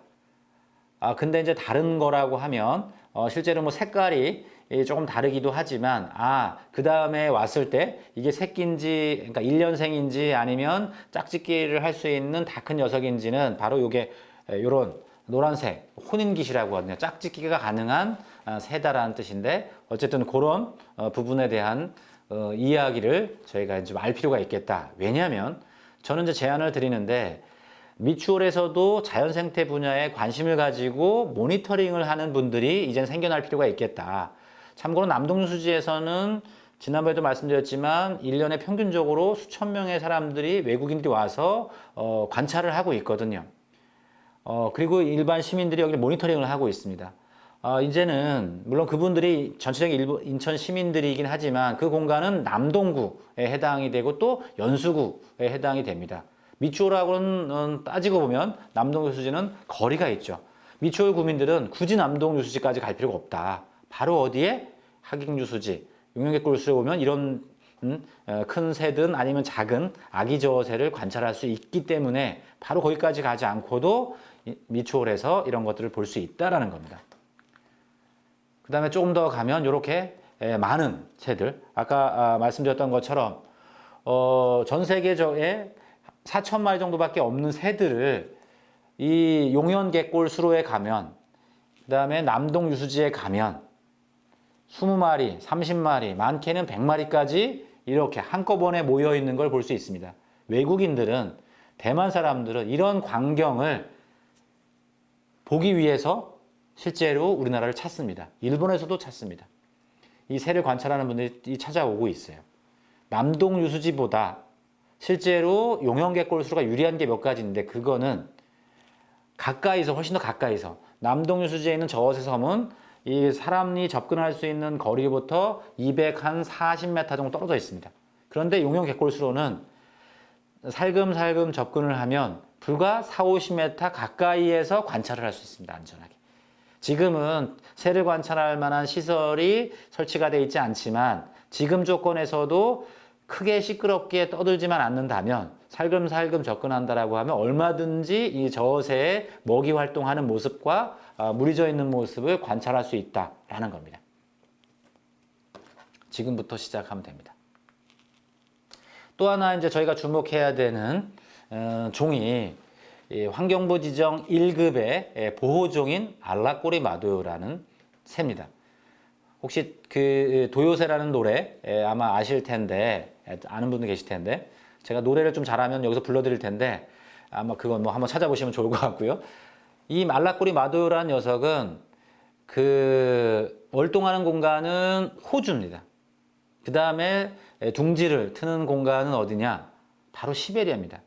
근데 이제 다른 거라고 하면 실제로 뭐 색깔이 조금 다르기도 하지만 그 다음에 왔을 때 이게 새끼인지, 그러니까 1년생인지 아니면 짝짓기를 할 수 있는 다 큰 녀석인지는 바로 요게 요런 노란색 혼인깃이라고 하거든요. 짝짓기가 가능한 새다라는 뜻인데, 어쨌든 그런 부분에 대한 이야기를 저희가 좀 알 필요가 있겠다. 왜냐하면 저는 이제 제안을 드리는데, 미추홀에서도 자연생태 분야에 관심을 가지고 모니터링을 하는 분들이 이제는 생겨날 필요가 있겠다. 참고로 남동유수지에서는 지난번에도 말씀드렸지만 1년에 평균적으로 수천 명의 사람들이, 외국인들이 와서 관찰을 하고 있거든요. 그리고 일반 시민들이 여기 모니터링을 하고 있습니다. 이제는 물론 그분들이 전체적인 인천 시민들이긴 하지만 그 공간은 남동구에 해당이 되고 또 연수구에 해당이 됩니다. 미추홀하고는 따지고 보면 남동유수지는 거리가 있죠. 미추홀 구민들은 굳이 남동유수지까지 갈 필요가 없다. 바로 어디에? 하객유수지, 용현갯골수에 오면 이런 큰 새든 아니면 작은 아기 저새를 관찰할 수 있기 때문에 바로 거기까지 가지 않고도 미추홀에서 이런 것들을 볼 수 있다라는 겁니다. 그 다음에 조금 더 가면 이렇게 많은 새들, 아까 말씀드렸던 것처럼 전 세계적에 4,000마리 정도밖에 없는 새들을 이 용현갯골 수로에 가면, 그 다음에 남동유수지에 가면 20마리, 30마리, 많게는 100마리까지 이렇게 한꺼번에 모여 있는 걸 볼 수 있습니다. 외국인들은, 대만 사람들은 이런 광경을 보기 위해서 실제로 우리나라를 찾습니다. 일본에서도 찾습니다. 이 새를 관찰하는 분들이 찾아오고 있어요. 남동유수지보다 실제로 용현갯골수로가 유리한 게 몇 가지 있는데, 그거는 가까이서, 훨씬 더 가까이서, 남동유수지에 있는 저어새섬은 이 사람이 접근할 수 있는 거리부터 240m 정도 떨어져 있습니다. 그런데 용현갯골수로는 살금살금 접근을 하면 불과 40-50m 가까이에서 관찰을 할 수 있습니다. 안전하게. 지금은 새를 관찰할 만한 시설이 설치가 되어 있지 않지만 지금 조건에서도 크게 시끄럽게 떠들지만 않는다면, 살금살금 접근한다라고 하면 얼마든지 이 저새의 먹이 활동하는 모습과 물이 져 있는 모습을 관찰할 수 있다라는 겁니다. 지금부터 시작하면 됩니다. 또 하나 이제 저희가 주목해야 되는 종이 환경부 지정 1급의 보호종인 알라꼬리 마도요라는 새입니다. 혹시 그 도요새라는 노래 아마 아실 텐데, 아는 분들 계실 텐데, 제가 노래를 좀 잘하면 여기서 불러드릴 텐데 아마 그건 뭐 한번 찾아보시면 좋을 것 같고요. 이 알라꼬리 마도요라는 녀석은 그 월동하는 공간은 호주입니다. 그 다음에 둥지를 트는 공간은 어디냐? 바로 시베리아입니다.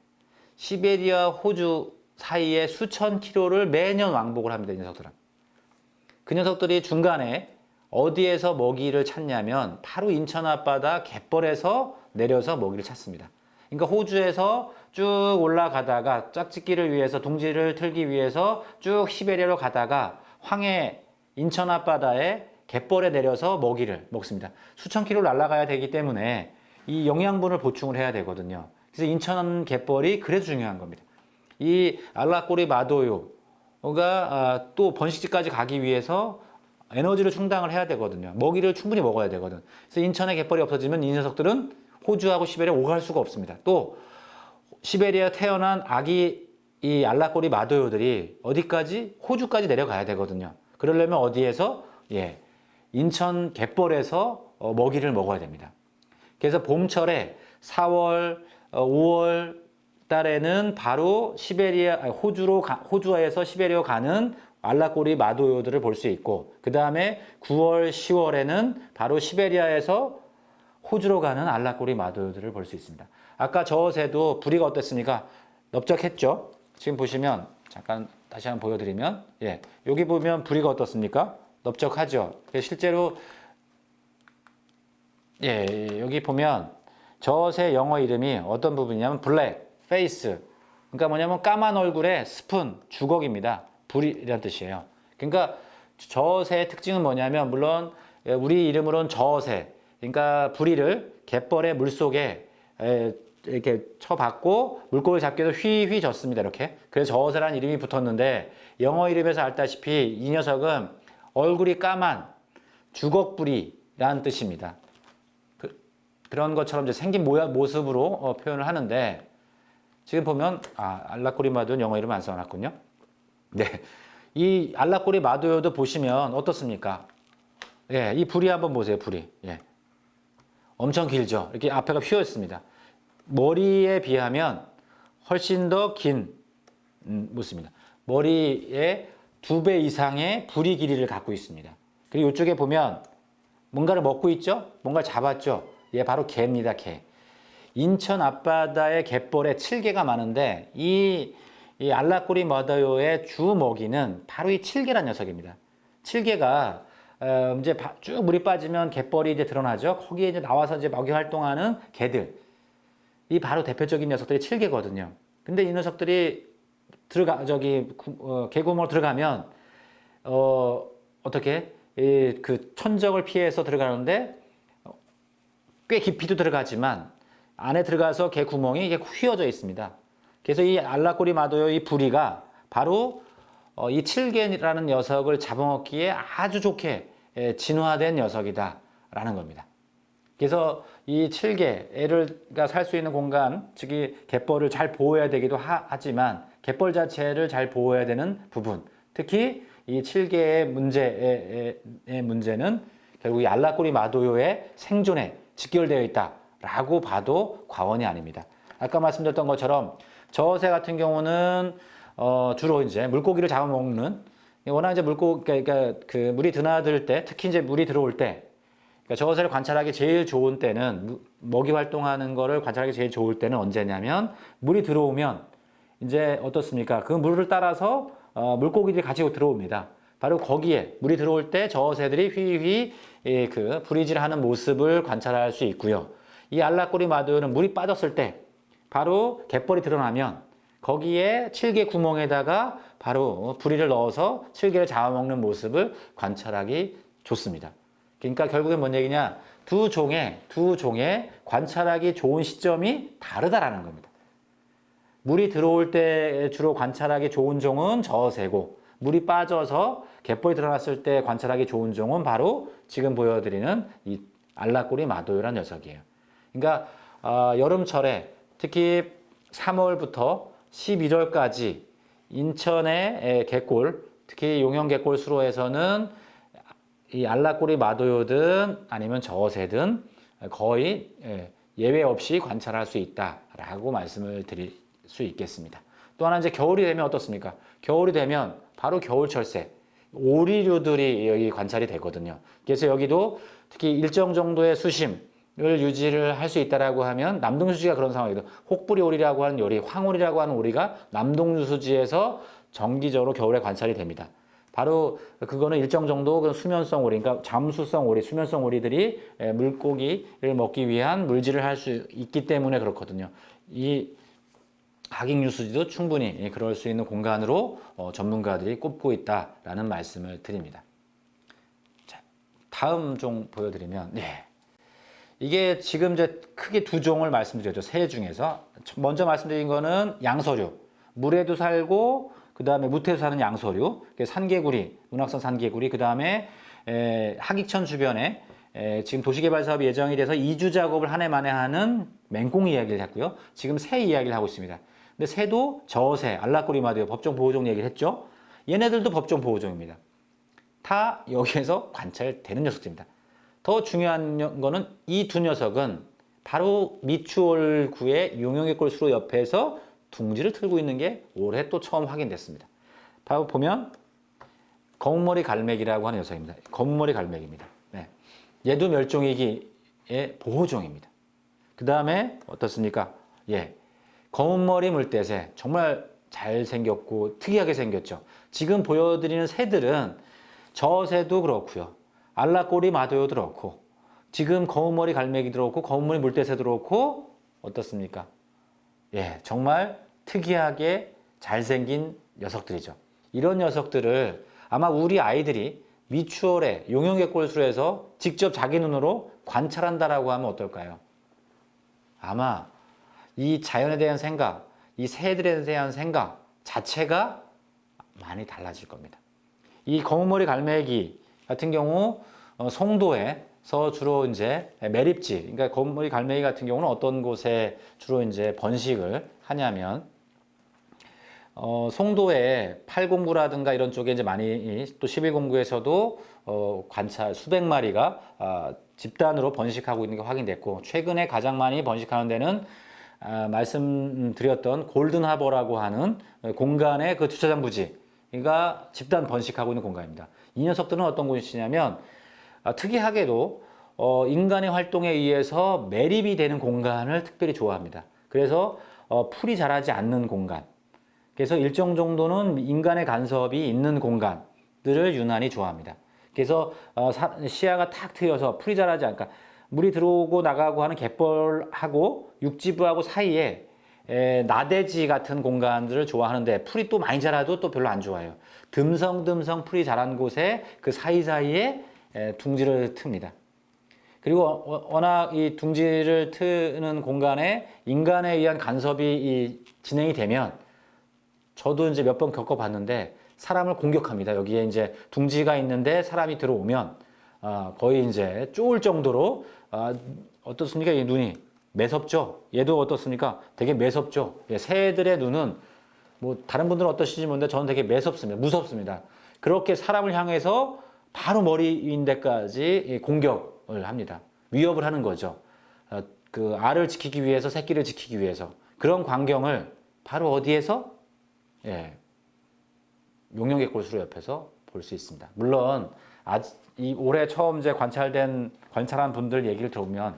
시베리아, 호주 사이에 수천 킬로를 매년 왕복을 합니다. 이 녀석들은. 그 녀석들이 중간에 어디에서 먹이를 찾냐면 바로 인천 앞바다 갯벌에서 내려서 먹이를 찾습니다. 그러니까 호주에서 쭉 올라가다가 짝짓기를 위해서 둥지를 틀기 위해서 쭉 시베리아로 가다가 황해 인천 앞바다에 갯벌에 내려서 먹이를 먹습니다. 수천 킬로를 날아가야 되기 때문에 이 영양분을 보충을 해야 되거든요. 그래서 인천 갯벌이 그래서 중요한 겁니다. 이 알라꼬리 마도요가 또 번식지까지 가기 위해서 에너지를 충당을 해야 되거든요. 먹이를 충분히 먹어야 되거든. 그래서 인천의 갯벌이 없어지면 이 녀석들은 호주하고 시베리아 오갈 수가 없습니다. 또 시베리아 태어난 아기 이 알라꼬리 마도요들이 어디까지? 호주까지 내려가야 되거든요. 그러려면 어디에서? 예, 인천 갯벌에서 먹이를 먹어야 됩니다. 그래서 봄철에 4월, 5월 달에는 바로 호주에서 시베리아 가는 알라꼬리 마도요들을 볼 수 있고, 그 다음에 9월, 10월에는 바로 시베리아에서 호주로 가는 알라꼬리 마도요들을 볼 수 있습니다. 아까 저 새도 부리가 어땠습니까? 넓적했죠? 지금 보시면 잠깐 다시 한번 보여드리면, 예, 여기 보면 부리가 어떻습니까? 넓적하죠? 실제로 예, 여기 보면 저 새 영어 이름이 어떤 부분이냐면 블랙 페이스, 그러니까 뭐냐면 까만 얼굴에 스푼, 주걱입니다. 불이라는 뜻이에요. 그러니까 저 새의 특징은 뭐냐면, 물론 우리 이름으로는 저새, 그러니까 부리를 갯벌의 물속에 이렇게 쳐박고 물고기 잡기 위해서 휘휘 젓습니다. 이렇게. 그래서 저새라는 이름이 붙었는데, 영어 이름에서 알다시피 이 녀석은 얼굴이 까만 주걱부리라는 뜻입니다. 그런 것처럼 이제 생긴 모습으로 표현을 하는데, 지금 보면 알라꼬리 마도요는 영어 이름 안 써놨군요. 네, 이 알라꼬리 마도요도 보시면 어떻습니까? 예, 이 부리 한번 보세요. 부리. 예, 엄청 길죠. 이렇게 앞에가 휘어 있습니다. 머리에 비하면 훨씬 더 긴 모습입니다. 머리에 2배 이상의 부리 길이를 갖고 있습니다. 그리고 이쪽에 보면 뭔가를 먹고 있죠? 뭔가를 잡았죠? 예, 바로 개입니다. 개. 인천 앞바다의 갯벌에 칠개가 많은데 이 알라꼬리 마도요의 주 먹이는 바로 이 칠개란 녀석입니다. 칠개가 이제 쭉 물이 빠지면 갯벌이 이제 드러나죠. 거기에 이제 나와서 이제 먹이 활동하는 개들. 이 바로 대표적인 녀석들이 칠개거든요. 근데 이 녀석들이 개구멍으로 들어가면 어떻게 그 천적을 피해서 들어가는데 꽤 깊이도 들어가지만 안에 들어가서 개 구멍이 이게 휘어져 있습니다. 그래서 이 알라꼬리 마도요 이 부리가 바로 이 칠개라는 녀석을 잡아먹기에 아주 좋게 진화된 녀석이다라는 겁니다. 그래서 이 칠개가 살 수 있는 공간, 즉이 갯벌을 잘 보호해야 되기도 하지만 갯벌 자체를 잘 보호해야 되는 부분, 특히 이 칠개의 문제는 결국 이 알라꼬리 마도요의 생존에 직결되어 있다라고 봐도 과언이 아닙니다. 아까 말씀드렸던 것처럼 저새 같은 경우는 주로 이제 물고기를 잡아먹는, 워낙 이제 그러니까 그 물이 드나들 때, 특히 이제 물이 들어올 때, 그러니까 저새를 관찰하기 제일 좋은 때는, 먹이 활동하는 거를 관찰하기 제일 좋을 때는 언제냐면, 물이 들어오면 이제 어떻습니까? 그 물을 따라서 물고기들이 같이 들어옵니다. 바로 거기에 물이 들어올 때 저새들이 휘휘 그 부리질하는 모습을 관찰할 수 있고요. 이 알라꼬리 마도요는 물이 빠졌을 때 바로 갯벌이 드러나면 거기에 칠개 구멍에다가 바로 부리를 넣어서 칠개를 잡아먹는 모습을 관찰하기 좋습니다. 그러니까 결국엔 뭔 얘기냐? 두 종의 관찰하기 좋은 시점이 다르다라는 겁니다. 물이 들어올 때 주로 관찰하기 좋은 종은 저새고, 물이 빠져서 갯벌이 드러났을 때 관찰하기 좋은 종은 바로 지금 보여드리는 이 알라꼬리 마도요라는 녀석이에요. 그러니까 여름철에 특히 3월부터 11월까지 인천의 갯골, 특히 용영갯골 수로에서는 이 알라꼬리 마도요든 아니면 저새든 거의 예외 없이 관찰할 수 있다라고 말씀을 드릴 수 있겠습니다. 또 하나 이제 겨울이 되면 어떻습니까? 겨울이 되면 바로 겨울철 새, 오리류들이 여기 관찰이 되거든요. 그래서 여기도 특히 일정 정도의 수심을 유지를 할 수 있다라고 하면 남동유수지가 그런 상황이거든요. 혹부리 오리라고 하는 오리, 황오리라고 하는 오리가 남동유수지에서 정기적으로 겨울에 관찰이 됩니다. 바로 그거는 일정 정도 그 수면성 오리, 그러니까 잠수성 오리, 수면성 오리들이 물고기를 먹기 위한 물질을 할 수 있기 때문에 그렇거든요. 이 하객유수지도 충분히 그럴 수 있는 공간으로 전문가들이 꼽고 있다라는 말씀을 드립니다. 자, 다음 종 보여드리면, 이게 지금 이제 크게 두 종을 말씀드렸죠. 새 중에서. 먼저 말씀드린 거는 양서류. 물에도 살고, 그 다음에 무태에서 사는 양서류. 산개구리, 문학산 산개구리. 그 다음에 하객천 주변에 지금 도시개발 사업이 예정이 돼서 이주 작업을 한 해 만에 하는 맹꽁 이야기를 했고요. 지금 새 이야기를 하고 있습니다. 근데 새도 저새, 알라꼬리마디오 법정 보호종 얘기를 했죠. 얘네들도 법정 보호종입니다. 다 여기에서 관찰되는 녀석들입니다. 더 중요한 거는 이 두 녀석은 바로 미추홀구의 용영의 수로 옆에서 둥지를 틀고 있는 게 올해 또 처음 확인됐습니다. 바로 보면 검은머리 갈매기라고 하는 녀석입니다. 검은머리 갈매기입니다. 얘도 멸종위기의 보호종입니다. 그 다음에 어떻습니까? 검은머리 물대새 정말 잘생겼고 특이하게 생겼죠. 지금 보여드리는 새들은 저 새도 그렇고요. 알라꼬리 마도요도 그렇고 지금 검은머리 갈매기도 그렇고 검은머리 물대새도 그렇고 어떻습니까? 정말 특이하게 잘생긴 녀석들이죠. 이런 녀석들을 아마 우리 아이들이 미추홀의 용영객골수에서 직접 자기 눈으로 관찰한다라고 하면 어떨까요? 아마 이 자연에 대한 생각, 이 새들에 대한 생각 자체가 많이 달라질 겁니다. 이 검은머리 갈매기 같은 경우 송도에서 주로 이제 매립지, 그러니까 검은머리 갈매기 같은 경우는 어떤 곳에 주로 이제 번식을 하냐면 송도에 809라든가 이런 쪽에 이제 많이 또 1109에서도 관찰 수백 마리가 집단으로 번식하고 있는 게 확인됐고 최근에 가장 많이 번식하는 데는 말씀드렸던 골든하버라고 하는 공간의 그 주차장 부지가 집단 번식하고 있는 공간입니다. 이 녀석들은 어떤 곳이냐면 특이하게도 인간의 활동에 의해서 매립이 되는 공간을 특별히 좋아합니다. 그래서 풀이 자라지 않는 공간, 그래서 일정 정도는 인간의 간섭이 있는 공간들을 유난히 좋아합니다. 그래서 시야가 탁 트여서 풀이 자라지 않을까. 물이 들어오고 나가고 하는 갯벌하고 육지부하고 사이에 나대지 같은 공간들을 좋아하는데 풀이 또 많이 자라도 또 별로 안 좋아해요. 듬성듬성 풀이 자란 곳에 그 사이사이에 둥지를 틉니다. 그리고 워낙 이 둥지를 트는 공간에 인간에 의한 간섭이 진행이 되면 저도 이제 몇 번 겪어봤는데 사람을 공격합니다. 여기에 이제 둥지가 있는데 사람이 들어오면 거의 이제 쪼을 정도로 어떻습니까? 이 눈이 매섭죠? 얘도 어떻습니까? 되게 매섭죠? 새들의 눈은 뭐 다른 분들은 어떠신지 모르는데 저는 되게 매섭습니다. 무섭습니다. 그렇게 사람을 향해서 바로 머리 위인데까지 공격을 합니다. 위협을 하는 거죠. 그 알을 지키기 위해서 새끼를 지키기 위해서 그런 광경을 바로 어디에서? 용영객골수로 옆에서 볼 수 있습니다. 물론 이 올해 처음 이제 관찰한 분들 얘기를 들어보면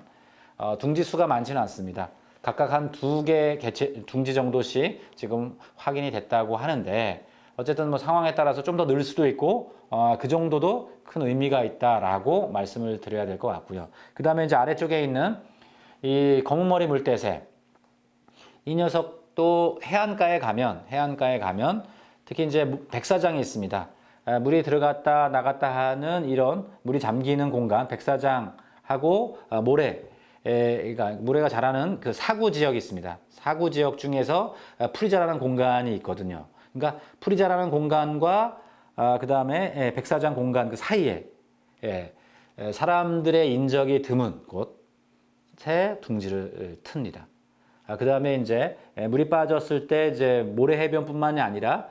둥지 수가 많지는 않습니다. 각각 한 2개 둥지 정도씩 지금 확인이 됐다고 하는데 어쨌든 뭐 상황에 따라서 좀 더 늘 수도 있고 그 정도도 큰 의미가 있다라고 말씀을 드려야 될 것 같고요. 그 다음에 이제 아래쪽에 있는 이 검은머리 물대새, 이 녀석도 해안가에 가면 특히 이제 백사장이 있습니다. 물이 들어갔다 나갔다 하는 이런 물이 잠기는 공간, 백사장하고 모래가 자라는 그 사구 지역이 있습니다. 사구 지역 중에서 풀이 자라는 공간이 있거든요. 그러니까 풀이 자라는 공간과 그 다음에 백사장 공간 그 사이에 사람들의 인적이 드문 곳에 둥지를 틉니다. 그 다음에 이제 물이 빠졌을 때 이제 모래 해변뿐만이 아니라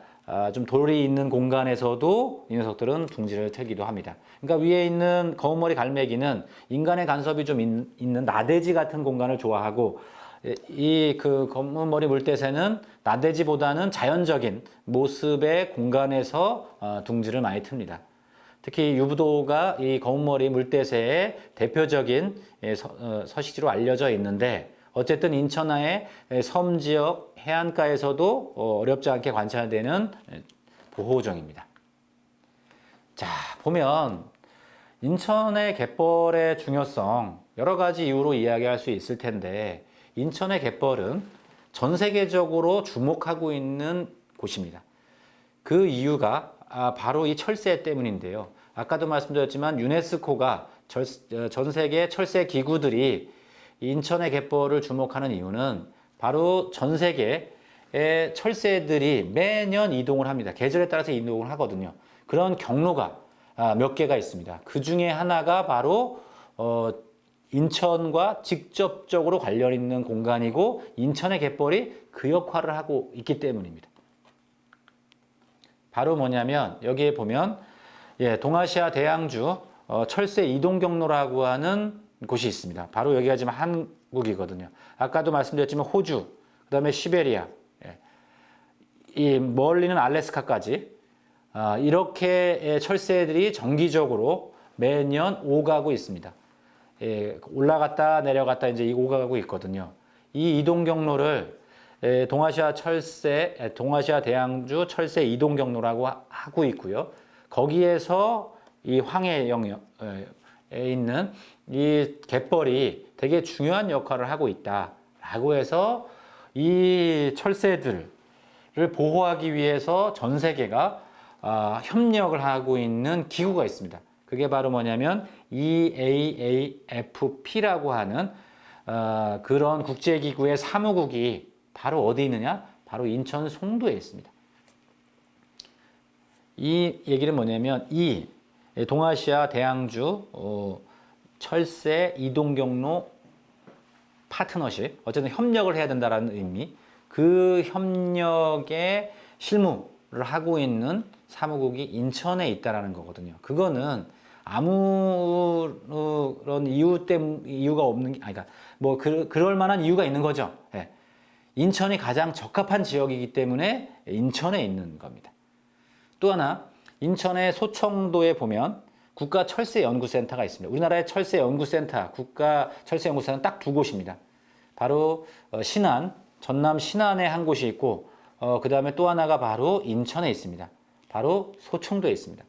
좀 돌이 있는 공간에서도 이 녀석들은 둥지를 틀기도 합니다. 그러니까 위에 있는 검은머리 갈매기는 인간의 간섭이 좀 있는 나대지 같은 공간을 좋아하고 이 그 검은 머리 물대새는 나대지보다는 자연적인 모습의 공간에서 둥지를 많이 틉니다. 특히 유부도가 이 검은 머리 물대새의 대표적인 서식지로 알려져 있는데 어쨌든 인천하의 섬 지역 해안가에서도 어렵지 않게 관찰되는 보호종입니다. 자, 보면 인천의 갯벌의 중요성 여러 가지 이유로 이야기할 수 있을 텐데 인천의 갯벌은 전 세계적으로 주목하고 있는 곳입니다. 그 이유가 바로 이 철새 때문인데요. 아까도 말씀드렸지만 유네스코가 전 세계 철새 기구들이 인천의 갯벌을 주목하는 이유는 바로 전 세계의 철새들이 매년 이동을 합니다. 계절에 따라서 이동을 하거든요. 그런 경로가 몇 개가 있습니다. 그 중에 하나가 바로 인천과 직접적으로 관련 있는 공간이고 인천의 갯벌이 그 역할을 하고 있기 때문입니다. 바로 뭐냐면 여기에 보면 동아시아 대양주 철새 이동 경로라고 하는 곳이 있습니다. 바로 여기가 지금 한국이거든요. 아까도 말씀드렸지만 호주, 그 다음에 시베리아, 이 멀리는 알래스카까지 이렇게 철새들이 정기적으로 매년 오가고 있습니다. 올라갔다 내려갔다 이제 오가고 있거든요. 이 이동 경로를 동아시아 대양주 철새 이동 경로라고 하고 있고요. 거기에서 이 황해 영역에 있는 이 갯벌이 되게 중요한 역할을 하고 있다라고 해서 이 철새들을 보호하기 위해서 전 세계가 협력을 하고 있는 기구가 있습니다. 그게 바로 뭐냐면 EAAFP라고 하는 그런 국제기구의 사무국이 바로 어디 있느냐? 바로 인천 송도에 있습니다. 이 얘기는 뭐냐면 이 동아시아 대양주 철새 이동경로 파트너십, 어쨌든 협력을 해야 된다는 의미, 그 협력의 실무를 하고 있는 사무국이 인천에 있다라는 거거든요. 그거는 아무런 이유가 없는 게, 그러니까 뭐 그럴 만한 이유가 있는 거죠. 예. 인천이 가장 적합한 지역이기 때문에 인천에 있는 겁니다. 또 하나, 인천의 소청도에 보면 국가철새연구센터가 있습니다. 우리나라의 철새연구센터, 국가철새연구센터는 딱 두 곳입니다. 바로 전남 신안에 한 곳이 있고, 그 다음에 또 하나가 바로 인천에 있습니다. 바로 소청도에 있습니다.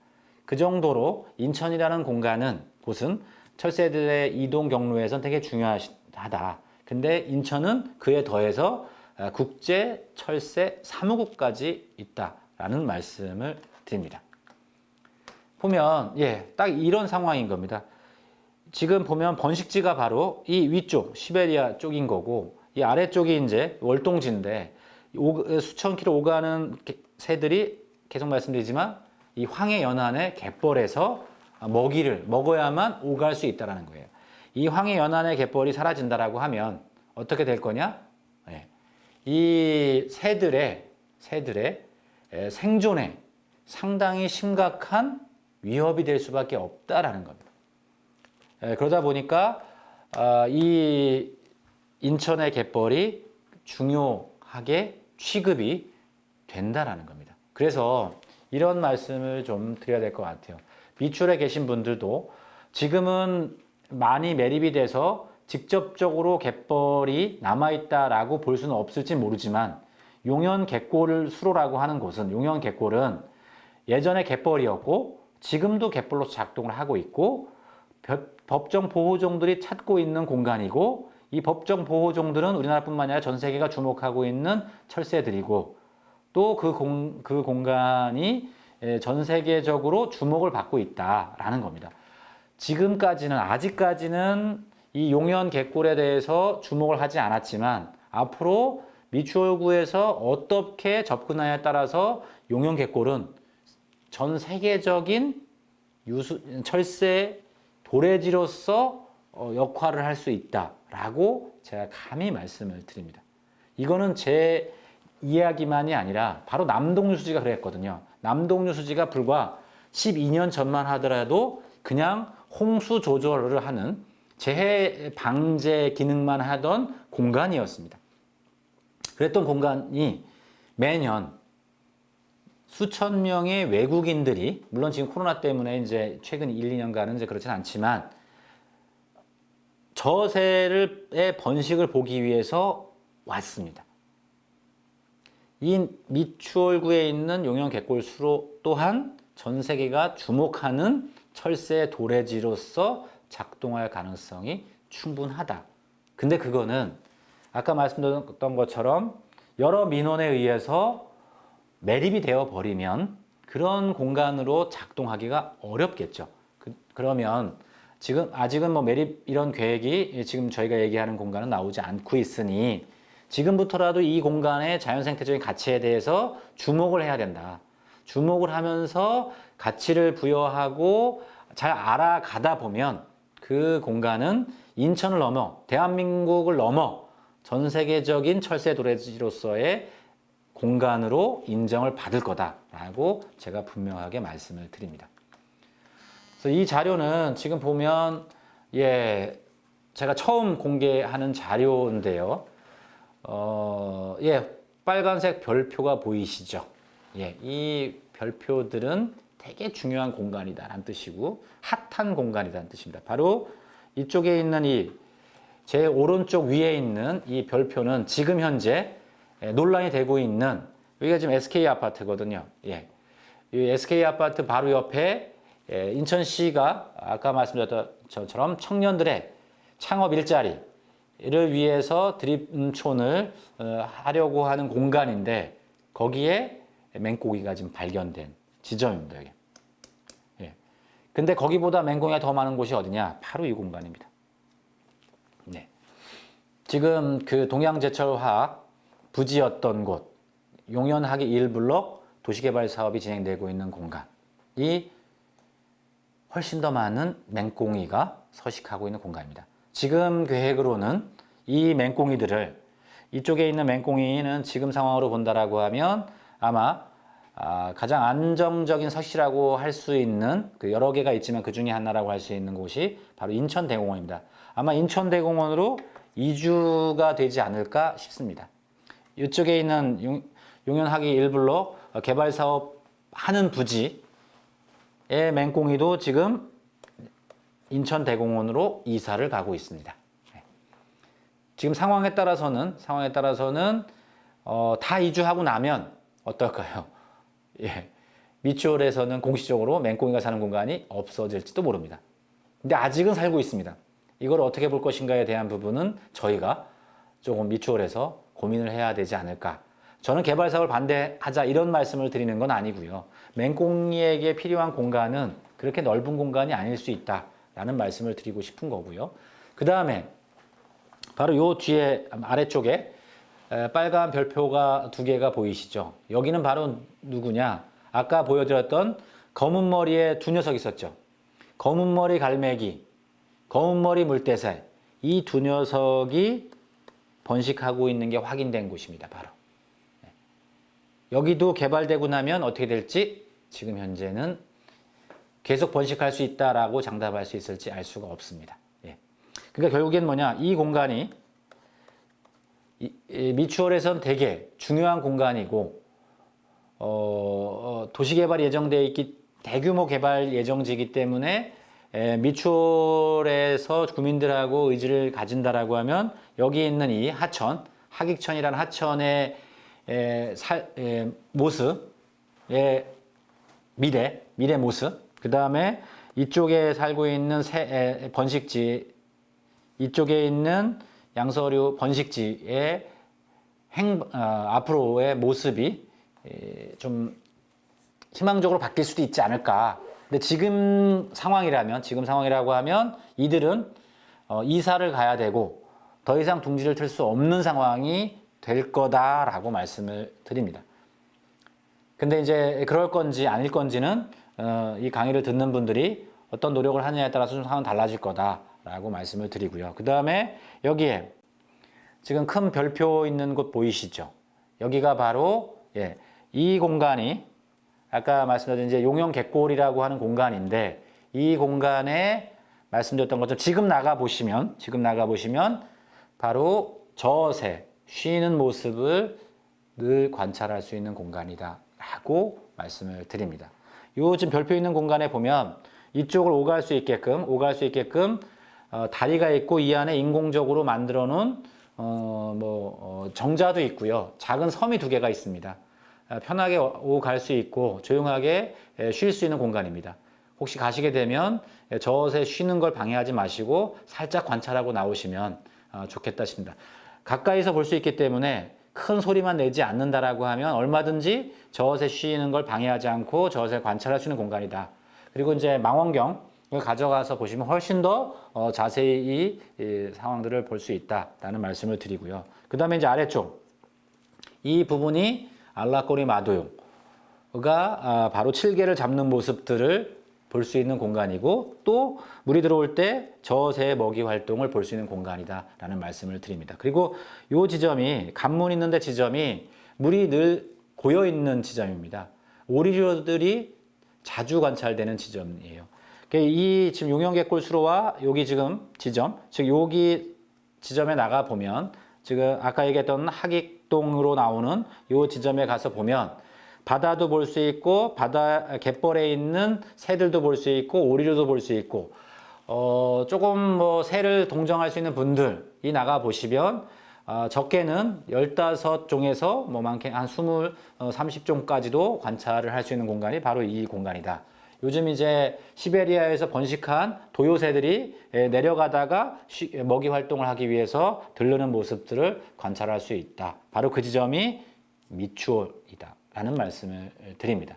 그 정도로 인천이라는 곳은 철새들의 이동 경로에선 되게 중요하다. 근데 인천은 그에 더해서 국제 철새 사무국까지 있다라는 말씀을 드립니다. 보면 딱 이런 상황인 겁니다. 지금 보면 번식지가 바로 이 위쪽 시베리아 쪽인 거고 이 아래쪽이 이제 월동지인데 수천 킬로 오가는 새들이 계속 말씀드리지만 이 황해 연안의 갯벌에서 먹이를 먹어야만 오갈 수 있다는 거예요. 이 황해 연안의 갯벌이 사라진다라고 하면 어떻게 될 거냐? 이 새들의 생존에 상당히 심각한 위협이 될 수밖에 없다라는 겁니다. 그러다 보니까 이 인천의 갯벌이 중요하게 취급이 된다라는 겁니다. 그래서 이런 말씀을 좀 드려야 될 것 같아요. 미추홀에 계신 분들도 지금은 많이 매립이 돼서 직접적으로 갯벌이 남아있다라고 볼 수는 없을지 모르지만 용현갯골 수로라고 하는 곳은 용현갯골은 예전에 갯벌이었고 지금도 갯벌로 작동을 하고 있고 법정 보호종들이 찾고 있는 공간이고 이 법정 보호종들은 우리나라뿐만 아니라 전 세계가 주목하고 있는 철새들이고 또 그 공간이 전 세계적으로 주목을 받고 있다라는 겁니다. 아직까지는 이 용현갯골에 대해서 주목을 하지 않았지만 앞으로 미추홀구에서 어떻게 접근하냐에 따라서 용현갯골은 전 세계적인 철새 도래지로서 역할을 할 수 있다라고 제가 감히 말씀을 드립니다. 이거는 제 이야기만이 아니라 바로 남동유수지가 그랬거든요. 남동유수지가 불과 12년 전만 하더라도 그냥 홍수 조절을 하는 재해 방제 기능만 하던 공간이었습니다. 그랬던 공간이 매년 수천 명의 외국인들이, 물론 지금 코로나 때문에 이제 최근 1, 2년간은 이제 그렇진 않지만, 저새의 번식을 보기 위해서 왔습니다. 이 미추홀구에 있는 용영 갯골수로 또한 전 세계가 주목하는 철새 도래지로서 작동할 가능성이 충분하다. 근데 그거는 아까 말씀드렸던 것처럼 여러 민원에 의해서 매립이 되어 버리면 그런 공간으로 작동하기가 어렵겠죠. 그러면 지금 아직은 뭐 매립 이런 계획이 지금 저희가 얘기하는 공간은 나오지 않고 있으니 지금부터라도 이 공간의 자연생태적인 가치에 대해서 주목을 해야 된다. 주목을 하면서 가치를 부여하고 잘 알아가다 보면 그 공간은 인천을 넘어 대한민국을 넘어 전 세계적인 철새 도래지로서의 공간으로 인정을 받을 거다라고 제가 분명하게 말씀을 드립니다. 그래서 이 자료는 지금 보면 제가 처음 공개하는 자료인데요. 빨간색 별표가 보이시죠? 이 별표들은 되게 중요한 공간이다라는 뜻이고 핫한 공간이라는 뜻입니다. 바로 이쪽에 있는 제 오른쪽 위에 있는 이 별표는 지금 현재 논란이 되고 있는, 여기가 지금 SK 아파트거든요. 이 SK 아파트 바로 옆에 인천시가 아까 말씀드렸던 것처럼 청년들의 창업 일자리를 위해서 드림촌을 하려고 하는 공간인데 거기에 맹꽁이가 지금 발견된 지점입니다. 여기. 근데 거기보다 맹꽁이가 더 많은 곳이 어디냐? 바로 이 공간입니다. 지금 그 동양제철화학 부지였던 곳, 용연하기 1블록 도시개발 사업이 진행되고 있는 공간이 훨씬 더 많은 맹꽁이가 서식하고 있는 공간입니다. 지금 계획으로는 이 맹꽁이들을, 이쪽에 있는 맹꽁이는 지금 상황으로 본다라고 하면 아마 가장 안정적인 서식지라고 할 수 있는, 그 여러 개가 있지만 그 중에 하나라고 할 수 있는 곳이 바로 인천대공원입니다. 아마 인천대공원으로 이주가 되지 않을까 싶습니다. 이쪽에 있는 용연하기 1블록 개발 사업 하는 부지의 맹꽁이도 지금 인천대공원으로 이사를 가고 있습니다. 지금 상황에 따라서는 다 이주하고 나면 어떨까요? 미추홀에서는 공식적으로 맹꽁이가 사는 공간이 없어질지도 모릅니다. 근데 아직은 살고 있습니다. 이걸 어떻게 볼 것인가에 대한 부분은 저희가 조금 미추홀에서 고민을 해야 되지 않을까. 저는 개발 사업을 반대하자 이런 말씀을 드리는 건 아니고요. 맹꽁이에게 필요한 공간은 그렇게 넓은 공간이 아닐 수 있다라는 말씀을 드리고 싶은 거고요. 그 다음에 바로 요 뒤에 아래쪽에 빨간 별표가 2개가 보이시죠? 여기는 바로 누구냐? 아까 보여드렸던 검은 머리에 두 녀석 있었죠? 검은 머리 갈매기, 검은 머리 물대새, 이 두 녀석이 번식하고 있는 게 확인된 곳입니다. 바로. 여기도 개발되고 나면 어떻게 될지 지금 현재는 계속 번식할 수 있다라고 장담할 수 있을지 알 수가 없습니다. 그러니까 결국엔 뭐냐? 이 공간이 미추홀에선 되게 중요한 공간이고 도시개발 예정되어 있기, 대규모 개발 예정지이기 때문에 미추홀에서 주민들하고 의지를 가진다라고 하면 여기 있는 이 하천, 하익천이라는 하천의 모습의 미래 모습, 그 다음에 이쪽에 살고 있는 번식지, 이쪽에 있는 양서류 번식지의 앞으로의 모습이 좀 희망적으로 바뀔 수도 있지 않을까. 근데 지금 상황이라고 하면 이들은 이사를 가야 되고 더 이상 둥지를 틀 수 없는 상황이 될 거다라고 말씀을 드립니다. 근데 이제 그럴 건지 아닐 건지는 이 강의를 듣는 분들이 어떤 노력을 하느냐에 따라서 좀 상황은 달라질 거다라고 말씀을 드리고요. 그 다음에 여기에 지금 큰 별표 있는 곳 보이시죠? 여기가 바로 이 공간이 아까 말씀드린 이제 용영 갯골이라고 하는 공간인데 이 공간에 말씀드렸던 것처럼 지금 나가 보시면 바로 저새 쉬는 모습을 늘 관찰할 수 있는 공간이다 라고 말씀을 드립니다. 요 지금 별표 있는 공간에 보면 이쪽을 오갈 수 있게끔 다리가 있고 이 안에 인공적으로 만들어 놓은 정자도 있고요. 작은 섬이 2개가 있습니다. 편하게 오갈 수 있고 조용하게 쉴 수 있는 공간입니다. 혹시 가시게 되면 저새 쉬는 걸 방해하지 마시고 살짝 관찰하고 나오시면 좋겠다 싶습니다. 가까이서 볼 수 있기 때문에 큰 소리만 내지 않는다라고 하면 얼마든지 저새 쉬는 걸 방해하지 않고 저새 관찰할 수 있는 공간이다. 그리고 이제 망원경을 가져가서 보시면 훨씬 더 자세히 이 상황들을 볼 수 있다라는 말씀을 드리고요. 그 다음에 이제 아래쪽 이 부분이 알라꼬리 마도용가 바로 칠개를 잡는 모습들을 볼 수 있는 공간이고 또 물이 들어올 때 저새의 먹이 활동을 볼 수 있는 공간이다라는 말씀을 드립니다. 그리고 이 지점이 간문 있는데 지점이 물이 늘 고여 있는 지점입니다. 오리류들이 자주 관찰되는 지점이에요. 이 지금 용영개꿀 수로와 여기 지금 지점, 즉 여기 지점에 나가 보면 지금 아까 얘기했던 하익동으로 나오는 이 지점에 가서 보면 바다도 볼 수 있고 바다 갯벌에 있는 새들도 볼 수 있고 오리류도 볼 수 있고 조금 새를 동정할 수 있는 분들이 나가 보시면 적게는 15종에서 많게 한 20, 30종까지도 관찰을 할 수 있는 공간이 바로 이 공간이다. 요즘 이제 시베리아에서 번식한 도요새들이 내려가다가 먹이 활동을 하기 위해서 들르는 모습들을 관찰할 수 있다. 바로 그 지점이 미추홀이다 라는 말씀을 드립니다.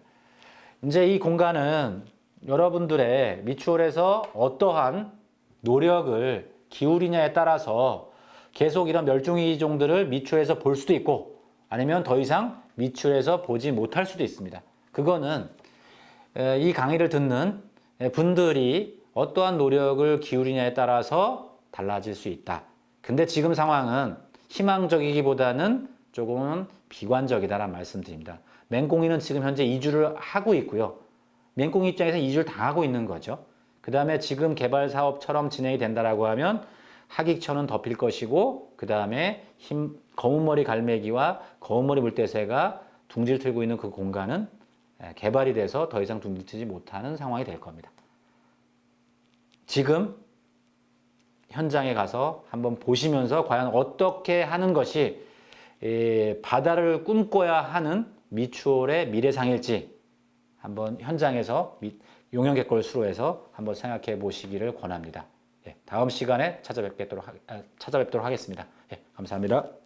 이제 이 공간은 여러분들의 미추홀에서 어떠한 노력을 기울이냐에 따라서 계속 이런 멸종위기종들을 미추홀에서 볼 수도 있고 아니면 더 이상 미추홀에서 보지 못할 수도 있습니다. 그거는 이 강의를 듣는 분들이 어떠한 노력을 기울이냐에 따라서 달라질 수 있다. 근데 지금 상황은 희망적이기보다는 조금은 비관적이다라는 말씀드립니다. 맹꽁이는 지금 현재 이주를 하고 있고요. 맹꽁이 입장에서 이주를 당하고 있는 거죠. 그 다음에 지금 개발 사업처럼 진행이 된다라고 하면 하익천은 덮일 것이고 그 다음에 검은머리 갈매기와 검은머리 물대새가 둥지를 틀고 있는 그 공간은 개발이 돼서 더 이상 둥지 트지 못하는 상황이 될 겁니다. 지금 현장에 가서 한번 보시면서 과연 어떻게 하는 것이 바다를 꿈꿔야 하는 미추홀의 미래상일지 한번 현장에서 용영개꿀 수로에서 한번 생각해 보시기를 권합니다. 다음 시간에 찾아뵙도록 하겠습니다. 감사합니다.